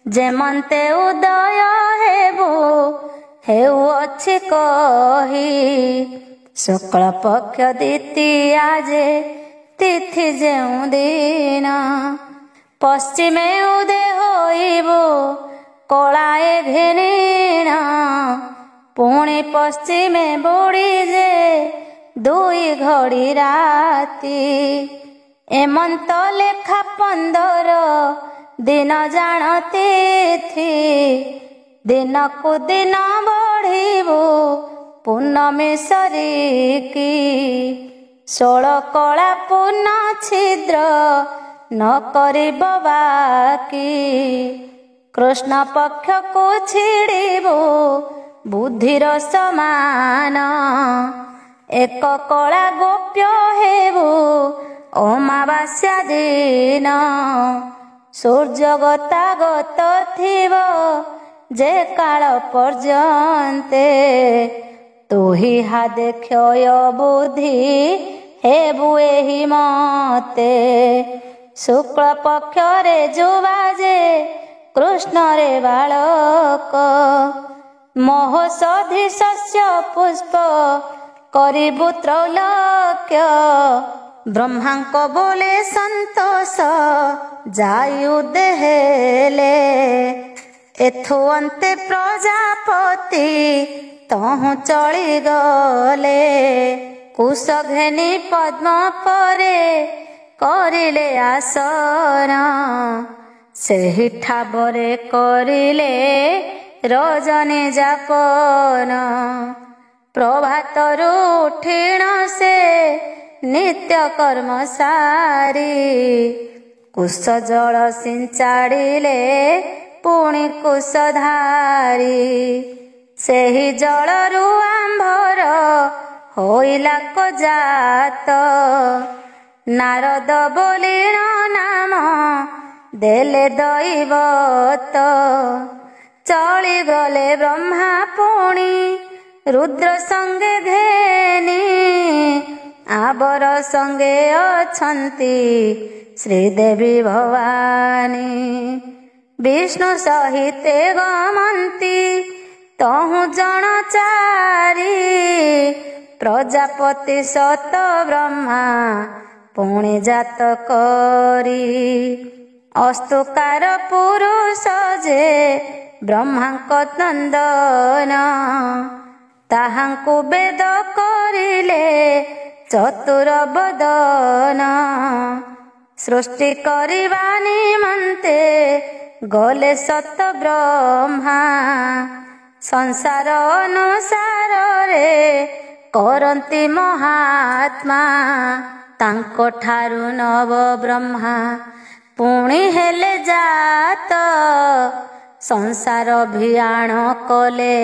ଯେମନ୍ତେ ଉଦୟ ହେବୁ ହେଉଅଛି କହି। ଶୁକ୍ଳ ପକ୍ଷ ଦ୍ୱିତୀୟା ଯେ ତିଥି ଯେଉଁ ଦିନ, ପଶ୍ଚିମେ ଉଦେ ହୋଇବୁ କଳାଏ ଘେନିଣ ପୁଣି ପଶ୍ଚିମେ ବୁଡ଼ି ଯେ ଦୁଇ ଘଡ଼ି ରାତି। ଏମନ୍ତ ଲେଖା 15 ଦିନ ଜାଣ ତିଥି। ଦିନକୁ ଦିନ ବଢ଼ିବୁ ପୂର୍ଣ୍ଣମୀ ସରିକି। 16 କଳା ପୂର୍ଣ୍ଣ ଛିଦ୍ର ନ କରିବ ବାକି। କୃଷ୍ଣ ପକ୍ଷକୁ ଛିଡ଼ିବୁ ବୁଦ୍ଧିର ସମାନ। ଏକ କଳା ଗୋପ୍ୟ ହେବୁ ଅମାବାସ୍ୟା ଦିନ। ସୂର୍ଯ୍ୟ ଗତାଗତ ଥିବ ଯେ କାଳ ପର୍ଯ୍ୟନ୍ତେ। ତୁହି ହାଦେ କ୍ଷୟ ବୁଦ୍ଧି ହେବୁ ଏହି ମତେ। ଶୁକ୍ଳ ପକ୍ଷରେ ଯୁବା ଯେ କୃଷ୍ଣରେ ବାଳକ। ମହୋଷଧି ଶସ୍ୟ ପୁଷ୍ପ କରିବୁ ତ୍ରୈଲୋକ୍ୟ। ବ୍ରହ୍ମାଙ୍କ ବୋଲେ ସନ୍ତୋଷ ଯାଇ ଉଦେହେଲେ। ଏଥୁ ଅନ୍ତେ ପ୍ରଜାପତି ତହୁଁ ଚଳିଗଲେ। କୁଶ ଘେନି ପଦ୍ମ ପରେ କରିଲେ ଆସନ। ସେହି ଠାବରେ କରିଲେ ରଜନୀ ଯାପନ। ପ୍ରଭାତରୁ ଉଠିଣ ସେ ନିତ୍ୟ କର୍ମ ସାରି। କୁଶ ଜଳ ସିଞ୍ଚାଡ଼ିଲେ ପୁଣି କୁଶଧାରି। ସେହି ଜଳରୁ ଆମ୍ଭର ହୋଇଲା କଜାତ। ନାରଦ ବୋଲିଣ ନାମ ଦେଲେ ଦୈବତ। ଚଳିଗଲେ ବ୍ରହ୍ମା ପୁଣି ରୁଦ୍ର ସଙ୍ଗେ ଘେନି। ଆବର ସଙ୍ଗେ ଅଛନ୍ତି ଶ୍ରୀଦେବୀ ଭବାନୀ। ବିଷ୍ଣୁ ସହିତେ ଗମନ୍ତି ତହୁଁ ଜଣ ଚାରି। ପ୍ରଜାପତି ସତ ବ୍ରହ୍ମା ପୁଣି ଜାତ କରି। ଅସ୍ତୁକାର ପୁରୁଷ ଯେ ବ୍ରହ୍ମାଙ୍କ ନନ୍ଦନ। ତାହାଙ୍କୁ ବେଦ କରିଲେ ଚତୁର ବଦନ। ସୃଷ୍ଟି କରିବା ନିମନ୍ତେ ଗଲେ ସତ ବ୍ରହ୍ମା। ସଂସାର ଅନୁସାରରେ କରନ୍ତି ମହାତ୍ମା। ତାଙ୍କ ଠାରୁ ନବ ବ୍ରହ୍ମା ପୁଣି ହେଲେ ଜାତ। ସଂସାର ଭିଆଣ କଲେ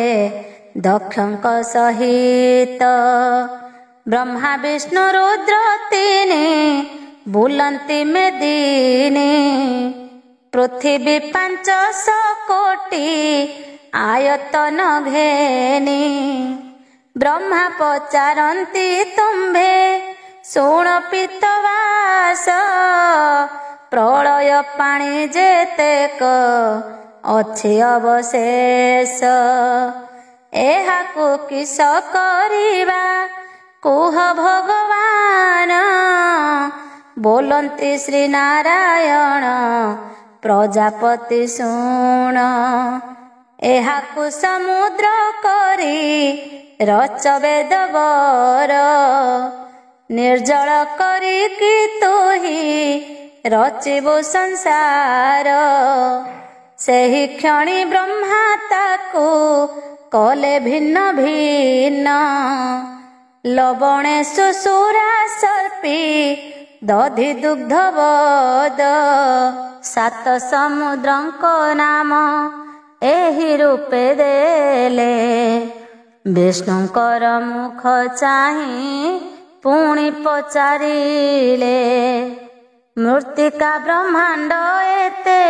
ଦକ୍ଷଙ୍କ ସହିତ। ବ୍ରହ୍ମା ବିଷ୍ଣୁ ରୁଦ୍ର ତିନି ବୁଲନ୍ତି ମେଦିନୀ। ପୃଥିବୀ 500 କୋଟି ଆୟତନ ଘେନି। ବ୍ରହ୍ମା ପଚାରନ୍ତି ତୁମ୍ଭେ ଶୁଣ ପିତବାସ। ପ୍ରଳୟ ପାଣି ଯେତେକ ଅଛି ଅବଶେଷ। ଏହାକୁ କିସ କରିବା କୁହ ଭଗବାନ। ବୋଲନ୍ତି ଶ୍ରୀ ନାରାୟଣ ପ୍ରଜାପତି ଶୁଣ। ଏହାକୁ ସମୁଦ୍ର କରି ରଚ ବେଦବର। ନିର୍ଜଳ କରିକି ତୁହି ରଚିବୁ ସଂସାର। ସେହି କ୍ଷଣି ବ୍ରହ୍ମା ତାକୁ କଲେ ଭିନ୍ନ ଭିନ୍ନ। ଲବଣେ ସୁସୁରା ସର୍ପି ଦଧି ଦୁଗ୍ଧ ବଦ। 7 ସମୁଦ୍ରଙ୍କ ନାମ ଏହି ରୂପେ ଦେଲେ। ବିଷ୍ଣୁଙ୍କର ମୁଖ ଚାହିଁ ପୁଣି ପଚାରିଲେ। ମୃତ୍ତିକା ବ୍ରହ୍ମାଣ୍ଡ ଏତେ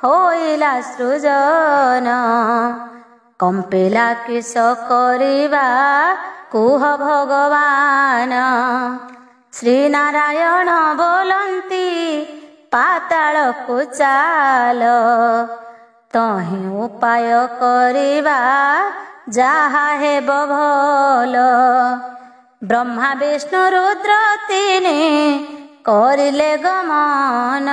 ହୋଇଲା ସୃଜନ। କମ୍ପିଲା କିସ କରିବା କୁହ ଭଗବାନ। ଶ୍ରୀ ନାରାୟଣ ବୋଲନ୍ତି ପାତାଳକୁ ଚାଲ। ତହିଁ ଉପାୟ କରିବା ଯାହା ହେବ ଭଲ। ବ୍ରହ୍ମା ବିଷ୍ଣୁ ରୁଦ୍ର ତିନି କରିଲେ ଗମନ।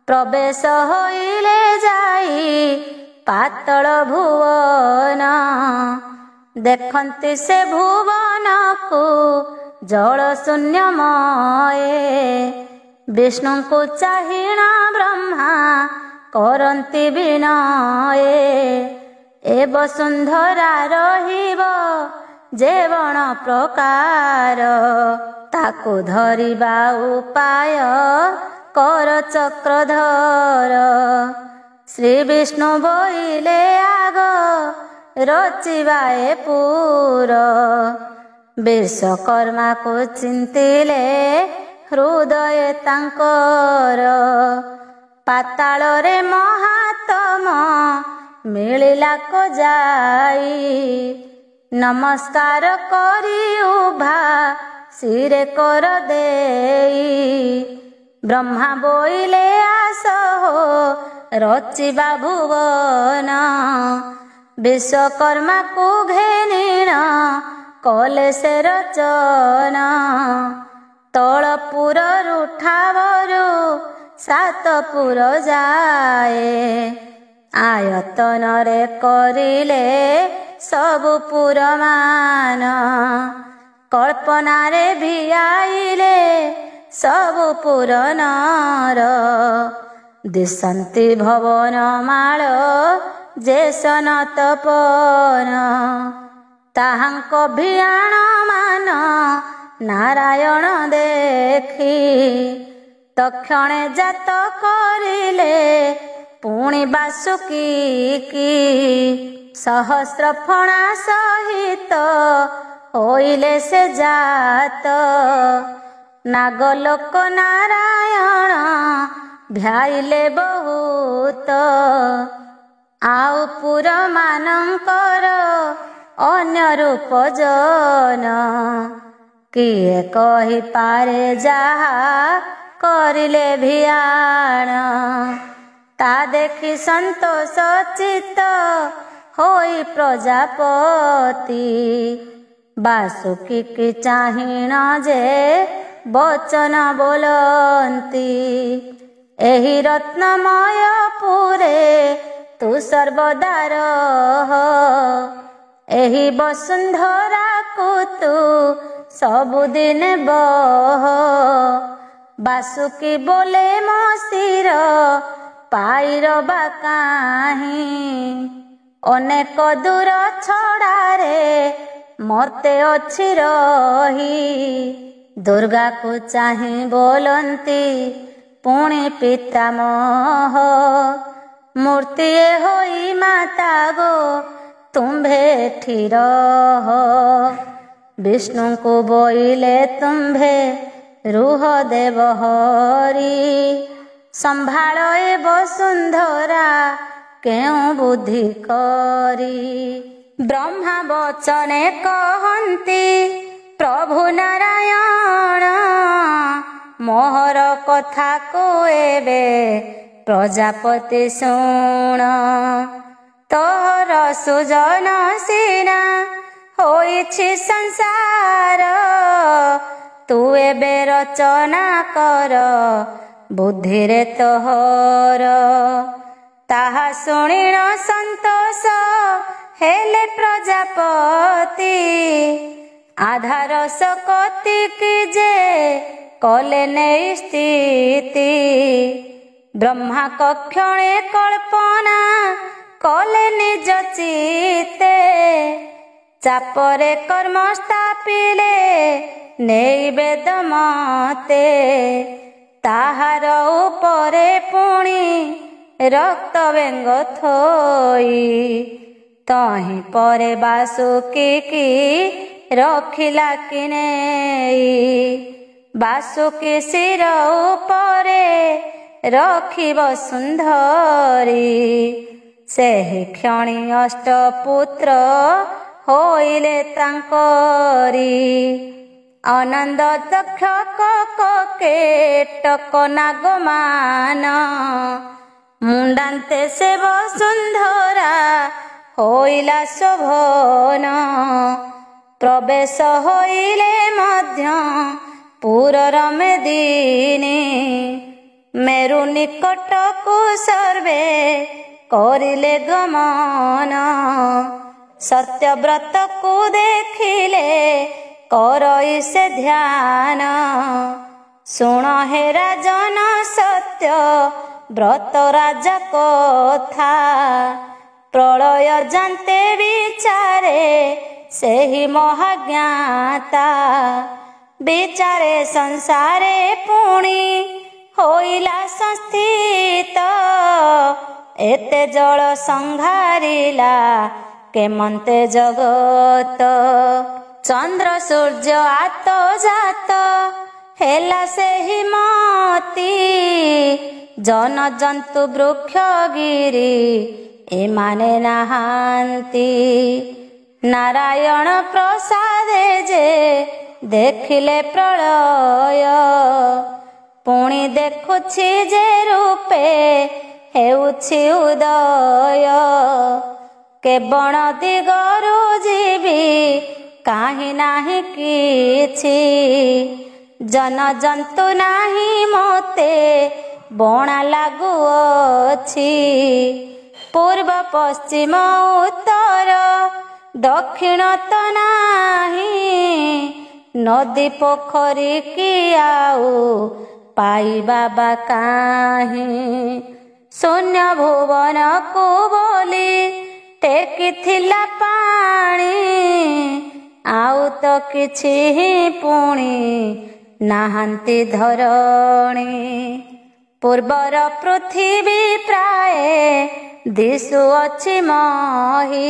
ପ୍ରବେଶ ହୋଇଲେ ଯାଇ ପାତଳ ଭୁବନ। ଦେଖନ୍ତି ସେ ଭୁବନକୁ ଜଳ ଶୂନ୍ୟମୟେ। ବିଷ୍ଣୁଙ୍କୁ ଚାହିଁଣ ବ୍ରହ୍ମା କରନ୍ତି ବିନୟେ। ଏ ବସୁନ୍ଧରା ରହିବ ଯେବଣ ପ୍ରକାର, ତାକୁ ଧରିବା ଉପାୟ କର ଚକ୍ରଧର। ଶ୍ରୀ ବିଷ୍ଣୁ ବୋଇଲେ ଆଗ ରଚିବା ଏ ପୁର। ବିଶ୍ୱକର୍ମାକୁ ଚିନ୍ତିଲେ ହୃଦୟ ତାଙ୍କର। ପାତାଳରେ ମହାତମ ମିଳିଲା କ ଯାଇ। ନମସ୍କାର କରି ଉଭା ଶିରେ କର ଦେଇ। ବ୍ରହ୍ମା ବୋଇଲେ ଆସ ହୋ ରଚିବା ଭୁବନ। ବିଶ୍ୱକର୍ମାକୁ ଘେନିଣ କଲେ ସେ ରଚନ। ତଳପୁରରୁ ଠାବରୁ ସାତପୁର ଯାଏ। ଆୟତନରେ କରିଲେ ସବୁ ପୁରମାନ। କଳ୍ପନାରେ ଭିଆଇଲେ ସବୁ ପୁର ନର। ଦିଶନ୍ତି ଭବନ ମାଳ ଯେ ସନତପନ। ତାହାଙ୍କ ଭିଆଣ ମାନ ନାରାୟଣ ଦେଖି। ତକ୍ଷଣେ ଜାତ କରିଲେ ପୁଣି ବାସୁକି କି। ସହସ୍ର ଫଣା ସହିତ ହୋଇଲେ ସେ ଜାତ। ନାଗଲୋକ ନାରାୟଣ ଧ୍ୟାଇଲେ ବହୁତ। ଆଉ ପୁର ମାନଙ୍କର ଅନ୍ୟ ରୂପ ଜନ। କିଏ କହିପାରେ ଯାହା କରିଲେ ଭିଆଣ। ତା ଦେଖି ସନ୍ତୋଷ ଚିତ୍ତ ହୋଇ ପ୍ରଜାପତି। ବାସୁକି କି ଚାହିଁଣ ଯେ ବଚନ ବୋଲନ୍ତି। ଏହି ରତ୍ନମୟ ପୁରେ ତୁ ସର୍ବଦା ରହ। ଏହି ବସୁନ୍ଧରାକୁ ତୁ ସବୁଦିନ ବହ। ବାସୁକି ବୋଲେ ମୋ ଶିର ପାଇରବା କାହିଁ। ଅନେକ ଦୂର ଛଡ଼ାରେ ମତେ ଅଛି ରହି। ଦୁର୍ଗାକୁ ଚାହିଁ ବୋଲନ୍ତି ପୁଣି ପିତାମହ। ମୂର୍ତ୍ତିଏ ହୋଇ ମାତା ଗୋ ତୁମ୍ଭେ ଏଠି ରହ। ବିଷ୍ଣୁଙ୍କୁ ବୋଇଲେ ତୁମ୍ଭେ ରୁହ ଦେବ ହରି। ସମ୍ଭାଳ ଏ ବସୁନ୍ଧରା କେଉଁ ବୁଦ୍ଧି କରି। ବ୍ରହ୍ମା ବଚନେ କହନ୍ତି ପ୍ରଭୁ ନାରାୟଣ। ମୋହର କଥାକୁ ଏବେ ପ୍ରଜାପତି ଶୁଣ। ତୋର ସୁଜନ ସିନା ହୋଇଛି ସଂସାର। ତୁ ଏବେ ରଚନା କର ବୁଦ୍ଧିରେ ତୋହର। ତାହା ଶୁଣିଣ ସନ୍ତୋଷ ହେଲେ ପ୍ରଜାପତି। ଆଧାର ଶକତି କି ଯେ କଲେ ନେଇ ସ୍ଥିତି। ବ୍ରହ୍ମା କକ୍ଷଣେ କଳ୍ପନା କଲେ ନିଜ ଚିତେ। ଚାପରେ କର୍ମ ସ୍ଥାପିଲେ ନେଇ ବେଦ ମତେ। ତାହାର ଉପରେ ପୁଣି ରକ୍ତ ବେଙ୍ଗ ଥୋଇ। ତହିଁ ପରେ ବାସୁକି କି ରଖିଲା କି ନେଇ। ବାସୁକି ଶିର ଉପରେ ରଖିବ ସୁନ୍ଦରୀ। ସେହି କ୍ଷଣି ଅଷ୍ଟପୁତ୍ର ହୋଇଲେ ତାଙ୍କରି। ଅନନ୍ଦ ଦକ୍ଷ କକେଟକ ନାଗମାନ। ମୁଣ୍ଡାନ୍ତେ ସେ ବସୁନ୍ଧରା ହୋଇଲା ଶୋଭନ। ପ୍ରବେଶ ହୋଇଲେ ମଧ୍ୟ ପୁରର ମେଦିନୀ। मेरु निकटकु सर्वे करिले गमन सत्यव्रत को देखिले करई से ध्यान शुण हे राजन सत्य व्रत राजा कथा प्रलय जानते विचारे सेहि महाज्ञाता विचारे संसारे पुणी होइला संस्थित एते जल संघारिला केमंते जगत चंद्र सूर्य आत जात हेला सेहि मती जन जंतु वृक्ष गिरी एमाने नाहांती नारायण प्रसादे जे देखिले प्रलय पुणी देखुछि जे रूपे हेउछि उदय केवण दिगरु जीवी काहि नाही किछि जन जंतु नाही मोते बणा लागुअछि पूर्व पश्चिम उत्तर दक्षिण तो नाही नदी पोखरी की आउ पाइबा बा काहि शून्य भुवन को बोली टेकिथिला पाणी आउ तो किछि ही पुणी नाहांती धरणी पूर्वर पृथ्वी प्राय दिशुअछि मही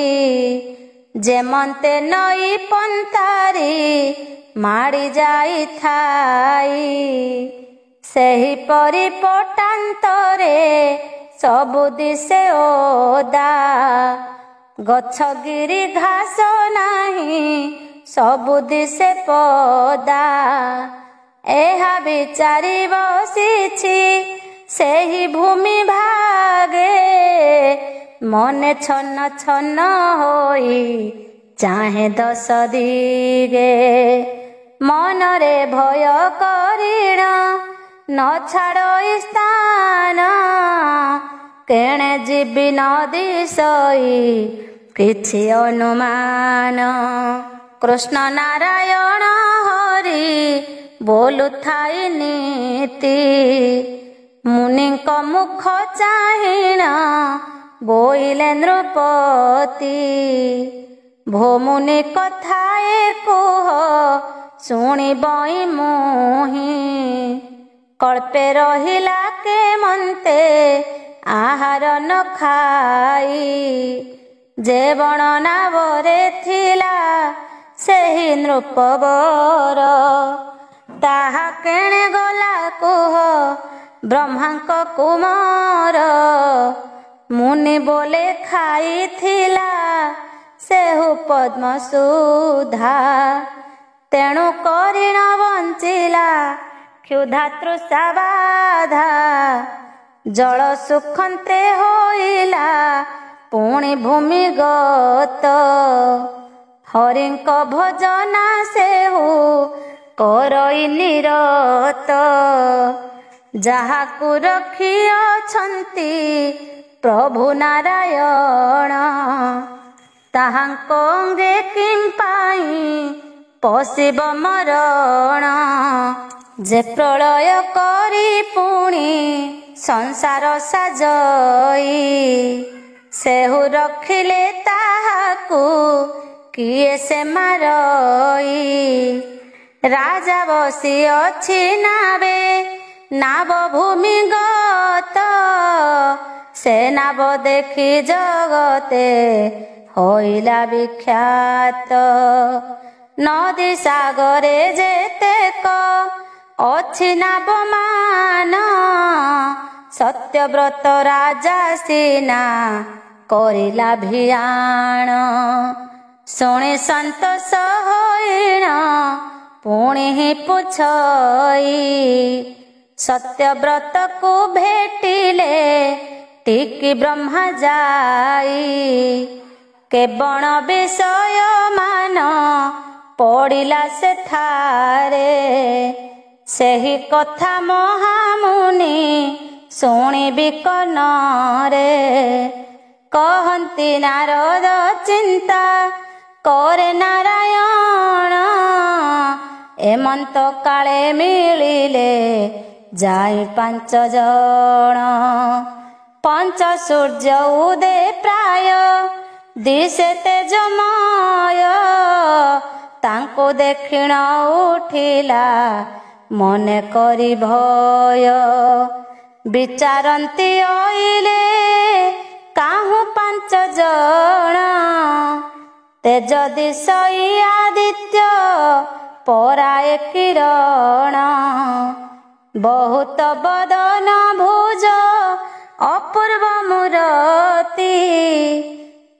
जेमंते नई पंतारी माड़ी जाई थाई सेहि परि पटांतरे सबु दिशे ओदा गछ गिरी घास नाही सबु दिशे पदा एहा विचारी बसिछि सेहि भूमि भागे मने छन्न छन्न होई चाहे दश दिगे मनरे भय करिण न छाड़ स्थान केणे जीवी न दिशई किछि अनुमान कृष्ण नारायण हरि बोलुथाई नीति मुनिक मुख चाहिण बोइले नृपति भोमुनि कथाए कुह शुणिबई मोहि कल्पे रहिला के मन्ते आहार न खाई जे बण नावरे थिला सेहि नृपवर ताहा केणे गला कुह ब्रह्मांक कुमार मुनि बोले खाइथिला सेहु पद्म सुधा तेणु करिण बंचिला क्षुधा तृषा बाधा जल सुखन्ते होइला पुणी भूमिगत हरिंक भजना सेहु करई निरत जाहाकु रखी अछंती प्रभु नारायण ताहांक अंगे किंपाई पशिब मरण जे प्रलय करी पुणी संसार साजई सेहु रखिले ताहाकु किए से मारई राजा बसी अछि नावे नाव भूमिगत से नाव देखि जगते होइला विख्यात नदी सागरे जेतेक अछि नावमान सत्यव्रत राजा सीना करिला भियाण शुणी संतोष होइण पुणी ही पुछई सत्यव्रत को भेटिले टिकी ब्रह्मा जाई केवण विषय मान पड़िला से थारे ସେହି କଥା ମହାମୁନି ଶୁଣିବି କନରେ। କହନ୍ତି ନାରଦ ଚିନ୍ତା କରେ ନାରାୟଣ, ଏମନ୍ତ କାଳେ ମିଳିଲେ ଯାଇ 5 ଜଣ। ପଞ୍ଚ ସୂର୍ଯ୍ୟ ଉଦେ ପ୍ରାୟ ଦିଶେ ତେଜମୟ, ତାଙ୍କୁ ଦେଖିଣ ଉଠିଲା ମନେ କରି ଭୟ। ବିଚାରନ୍ତି ଅଇଲେ କାହୁଁ 5 ଜଣ, ତେଜ ଦିଶଇ ଆଦିତ୍ୟ ପରାଏ କିରଣ। ବହୁତ ବଦନ ଭୁଜ ଅପୂର୍ବ ମୂରତି,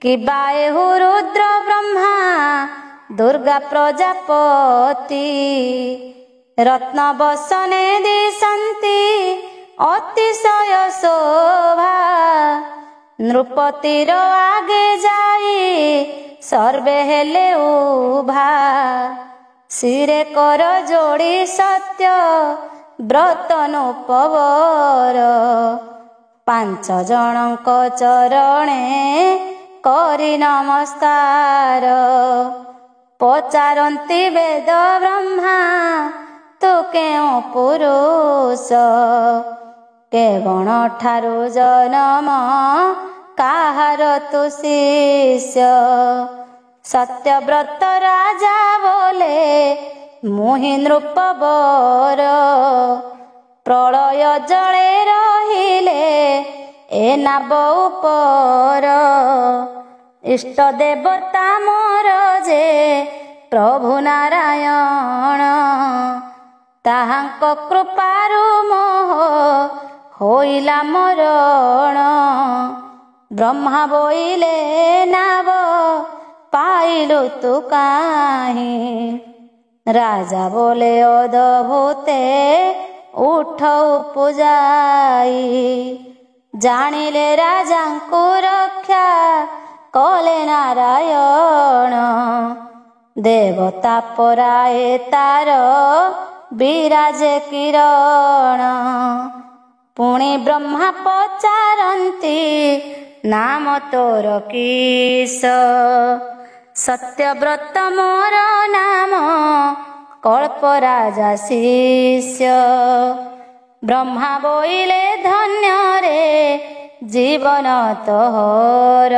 କିବାହୁ ରୁଦ୍ର ବ୍ରହ୍ମା ଦୁର୍ଗା ପ୍ରଜାପତି। ରତ୍ନ ବସନେ ଦିଶନ୍ତି ଅତିଶୟ ଶୋଭା, ନୃପତିର ଆଗେ ଯାଇ ସର୍ବେ ହେଲେ ଉଭା। ଶିରେ କର ଯୋଡ଼ି ସତ୍ୟ ବ୍ରତ ନୂପବର, 5 ଜଣଙ୍କ ଚରଣେ କରି ନମସ୍କାର। ପଚାରନ୍ତି ବେଦ ବ୍ରହ୍ମା ତୁ କେଉଁ ପୁରୁଷ, କେବଣ ଠାରୁ ଜନମ କାହାର ତୁ ଶିଷ୍ୟ। ସତ୍ୟବ୍ରତ ରାଜା ବୋଲେ ମୁହିଁ ନୃପବର, ପ୍ରଳୟ ଜଳେ ରହିଲେ ଏ ନାବ ଉପର। ଇଷ୍ଟ ଦେବତା ମୋର ଯେ ପ୍ରଭୁ ନାରାୟଣ, ତାହାଙ୍କ କୃପାରୁ ମୋହ ହୋଇଲା ମରଣ। ବ୍ରହ୍ମା ବୋଇଲେ ନାବ ପାଇଲୁ ତୁ କାହିଁ, ରାଜା ବୋଲେ ଅଦଭୁତେ ଉଠ ପୂଜାଇ। ଜାଣିଲେ ରାଜାଙ୍କୁ ରକ୍ଷା କଲେ ନାରାୟଣ, ଦେବତା ପରାଏ ତାର ବିରାଜେ କିରଣ। ପୁଣି ବ୍ରହ୍ମା ପଚାରନ୍ତି ନାମ ତୋର କିସ, ସତ୍ୟବ୍ରତ ମୋର ନାମ କଳ୍ପରାଜା ଶିଷ୍ୟ। ବ୍ରହ୍ମା ବୋଇଲେ ଧନ୍ୟରେ ଜୀବନ ତୋର,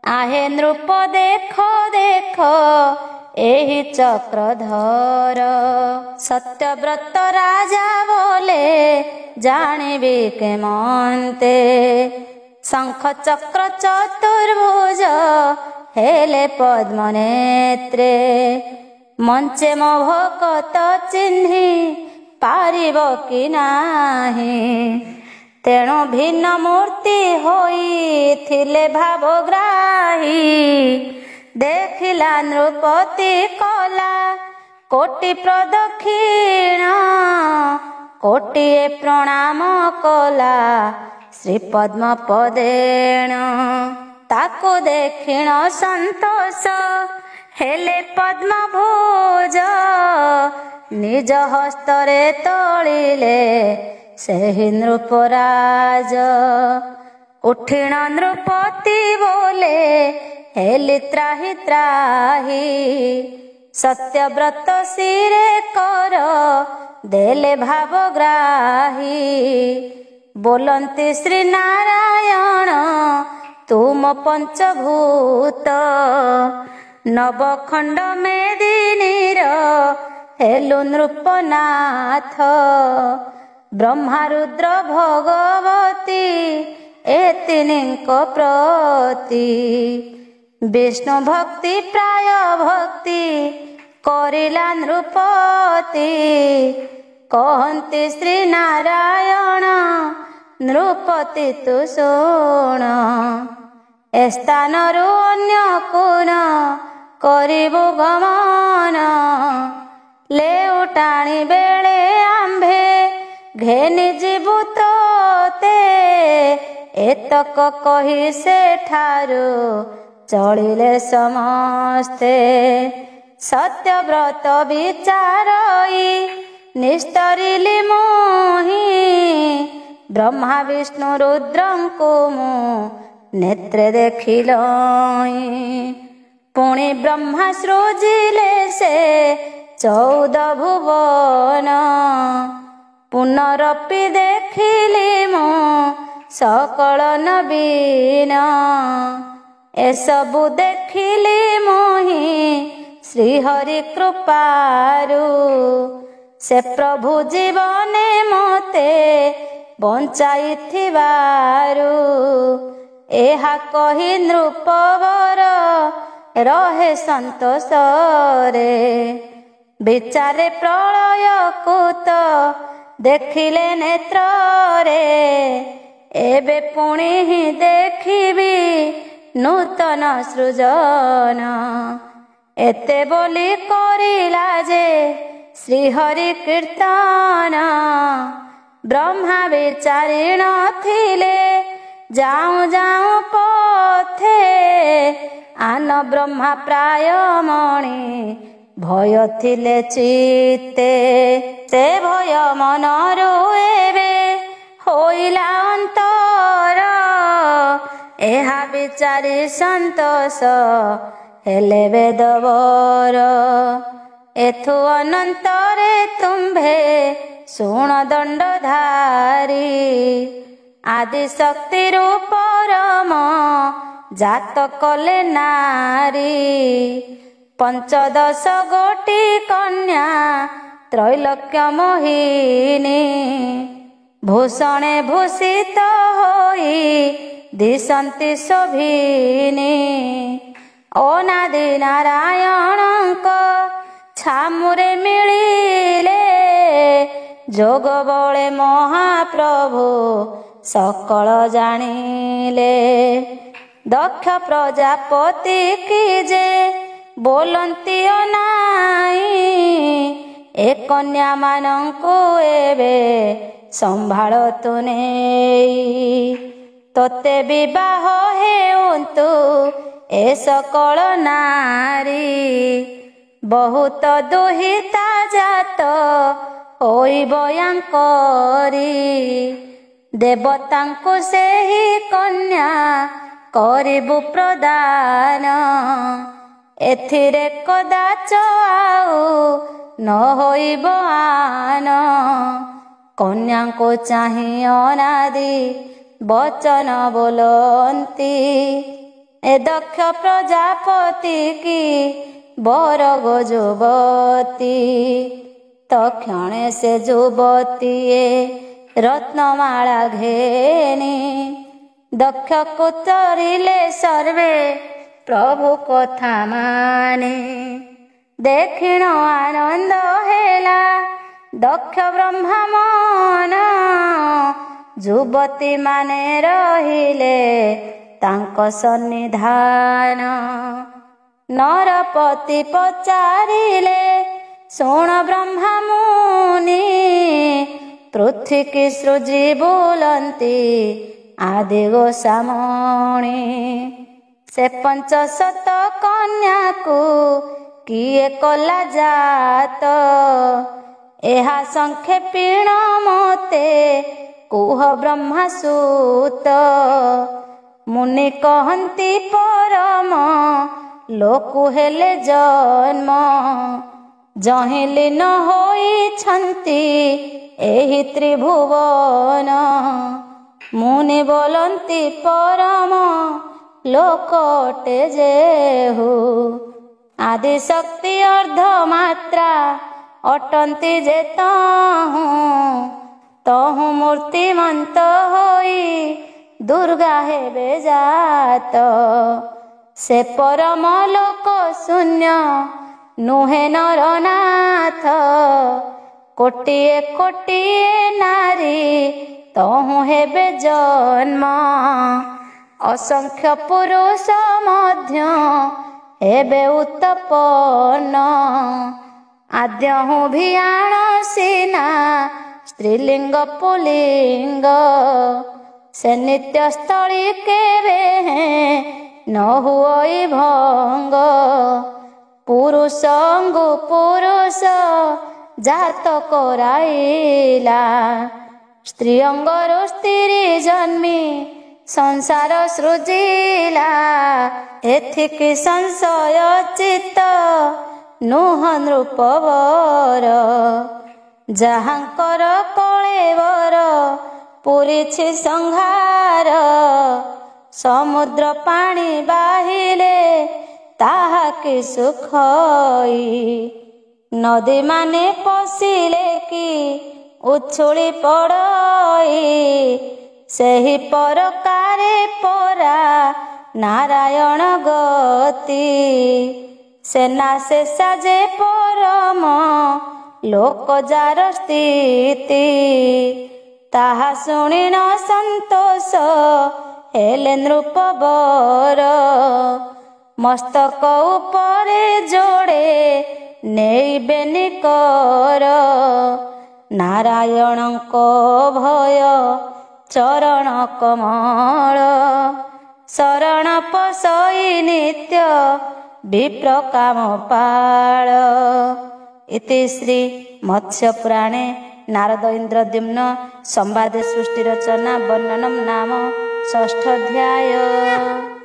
ଆହେ ନୃପ ଦେଖ ଦେଖ ଏହି ଚକ୍ରଧର। ସତ୍ୟବ୍ରତ ରାଜା ବୋଲେ ଜାଣିବି କେମନ୍ତେ, ଶଙ୍ଖ ଚକ୍ର ଚତୁର୍ଭୁଜ ହେଲେ ପଦ୍ମନେତ୍ରେ। ମଞ୍ଚେ ମୋ ଭକତ ଚିହ୍ନି ପାରିବ କି ନାହିଁ, ତେଣୁ ଭିନ୍ନ ମୂର୍ତ୍ତି ହୋଇଥିଲେ ଭାବଗ୍ରାହୀ। ଦେଖିଲା ନୃପତି କଲା କୋଟି ପ୍ରଦକ୍ଷିଣ, କୋଟିଏ ପ୍ରଣାମ କଲା ଶ୍ରୀ ପଦ୍ମ ପଦେଣ। ତାକୁ ଦେଖିଣ ସନ୍ତୋଷ ହେଲେ ପଦ୍ମଭୁଜ, ନିଜ ହସ୍ତରେ ତୋଳିଲେ ସେହି ନୃପରାଜ। ଉଠିଣ ନୃପତି ବୋଲେ ହେଲି ତ୍ରାହି ତ୍ରାହି, ସତ୍ୟବ୍ରତ ଶିରେ କର ଦେଲେ ଭାବଗ୍ରାହୀ। ବୋଲନ୍ତି ଶ୍ରୀ ନାରାୟଣ ତୁମ ପଞ୍ଚଭୂତ, ନବଖଣ୍ଡ ମେଦିନୀର ହେଲୁ ନୃପନାଥ। ବ୍ରହ୍ମା ରୁଦ୍ର ଭଗବତୀ ଏ ତିନିଙ୍କ ପ୍ରତି, ବିଷ୍ଣୁ ଭକ୍ତି ପ୍ରାୟ ଭକ୍ତି କରିଲା ନୃପତି। କହନ୍ତି ଶ୍ରୀ ନାରାୟଣ ନୃପତି ତୁ ଶୁଣ, ଏ ସ୍ଥାନରୁ ଅନ୍ୟ କୋଣ କରିବୁ ଗମନ। ଲେଉଟାଣି ବେଳେ ଆମ୍ଭେ ଘେନି ଯିବୁ ତୋତେ, ଏତକ କହି ସେଠାରୁ ଚଳିଲେ ସମସ୍ତେ। ସତ୍ୟବ୍ରତ ବିଚାରଇ निस्तरिली मोहि ब्रह्मा विष्णु रुद्रंको मु नेत्रे देखिलई पुणी ब्रह्मा सृजिले से 14 भुवन पुनरपि देखिली मु सकल नवीन एसबु देखिली मोहि श्रीहरि कृपारु से प्रभु जीवने मते बंचाई थिबारु एहा कहि नृपवर रहे संतोष रे विचारे प्रलय कुत देखिले नेत्र रे एबे पुणी ही देखिबी नूतन सृजन एते बोली करिला जे श्रीहरि कीर्तन ब्रह्मा विचारी नथिले जाऊं जाऊं पथे आन ब्रह्मा प्राय मणि भय थिले चित्ते से भय मनरु एबे होइला अंतर एहा विचारी संतोष हेले वेदवर एथु अनंतरे तुम्भे शुण दंडधारी आदि शक्ति रूपरम जात कले नारी 15 गोटी कन्या त्रैलोक्य मोहिनी भूषणे भूषित होई दिशन्ति शोभिनी अनादि नारायणଙ୍କ छामुरे मिलिले जोग बळे महाप्रभु सकल जानिले दक्ष प्रजापति की जे बोलंती अनाई ए कन्या मानंकु एबे संभाळ तु नेई तोते विवाह हेउंतु ए सकल नारी बहुत दुहिता जात होइबयांकरी देवतांकु सेहि कन्या करिबु प्रदान एथिरे कदाच आउ न होइब आन कन्याको चाहि अनादि वचन बोलंती ए दक्ष प्रजापति की बर गो युवती तक्षणे से युवती रत्नमाला घेनी दक्ष को चरिले सर्वे प्रभु कथा माने देखिण आनंद हेला दक्ष ब्रह्मा मन युवती माने रहिले तांको सन्निधान नरपति पचारिले शुण ब्रह्मा मुनि पृथ्वी की सृजी बोलंती आदि गोसामणि से 500 कन्या को किए कला जात एहा संक्षेपीण मते कुह ब्रह्मा सूत मुनि कहंती परम लोकु हेले जन्म जहिली न होई छंती एहि त्रिभुवन मुनि बोलंती परम लोकटे जेहु आदि शक्ति अर्ध मात्रा अटंती जे तहु मूर्तिमंत होई दुर्गा हेबे जात से परम लोक शून्य नुहे नरनाथ कोटिए कोटिए नारी तहु हेबे जन्म असंख्य पुरुष मध्य हेबे उत्पन्न आद्यहु भियाण सीना स्त्रीलिंग पुलिंग से नित्य स्थली केवे न हुई भंग पुरुषंगु पुरुष ଜାତ କରାଇଲା। ସ୍ତ୍ରୀ ଅଙ୍ଗରୁ ସ୍ତ୍ରୀ ଜନ୍ମି ସଂସାର ସୃଜିଲା। ଏଥିକି ସଂଶୟ ଚିତ୍ତ ନୁହଁ ନୃପବର। ଯାହାଙ୍କର କଳେବର ପୂରିଛି ସଂହାର। ସମୁଦ୍ର ପାଣି ବାହିଲେ ତାହା କି ସୁଖଇ। ନଦୀ ମାନେ ପଶିଲେ କି ଉଛୁଳି ପଡ଼ଇ। ସେହି ପରକାରେ ପରା ନାରାୟଣ ଗତି। ସେନା ଶେଷା ଯେ ପରମ ଲୋକ ଯାର ସ୍ଥିତି। ତାହା ଶୁଣିଣ ସନ୍ତୋଷ ହେଲେ ନୃପବର। ମସ୍ତକ ଉପରେ ଯୋଡ଼େ ନେଇବେନି କର। ନାରାୟଣଙ୍କ ଭୟ ଚରଣ କମଳ। ଶରଣ ପଶଇ ନିତ୍ୟ ବିପ୍ର କାମ ପାଳ। ଇତି ଶ୍ରୀ ମତ୍ସ୍ୟ ପୁରାଣେ ନାରଦ ଇନ୍ଦ୍ରଦ୍ୟୁମ୍ନ ସମ୍ବାଦେ ସୃଷ୍ଟି ରଚନା ବର୍ଣ୍ଣନମ୍ ନାମ ଷଷ୍ଠ ଅଧ୍ୟାୟ।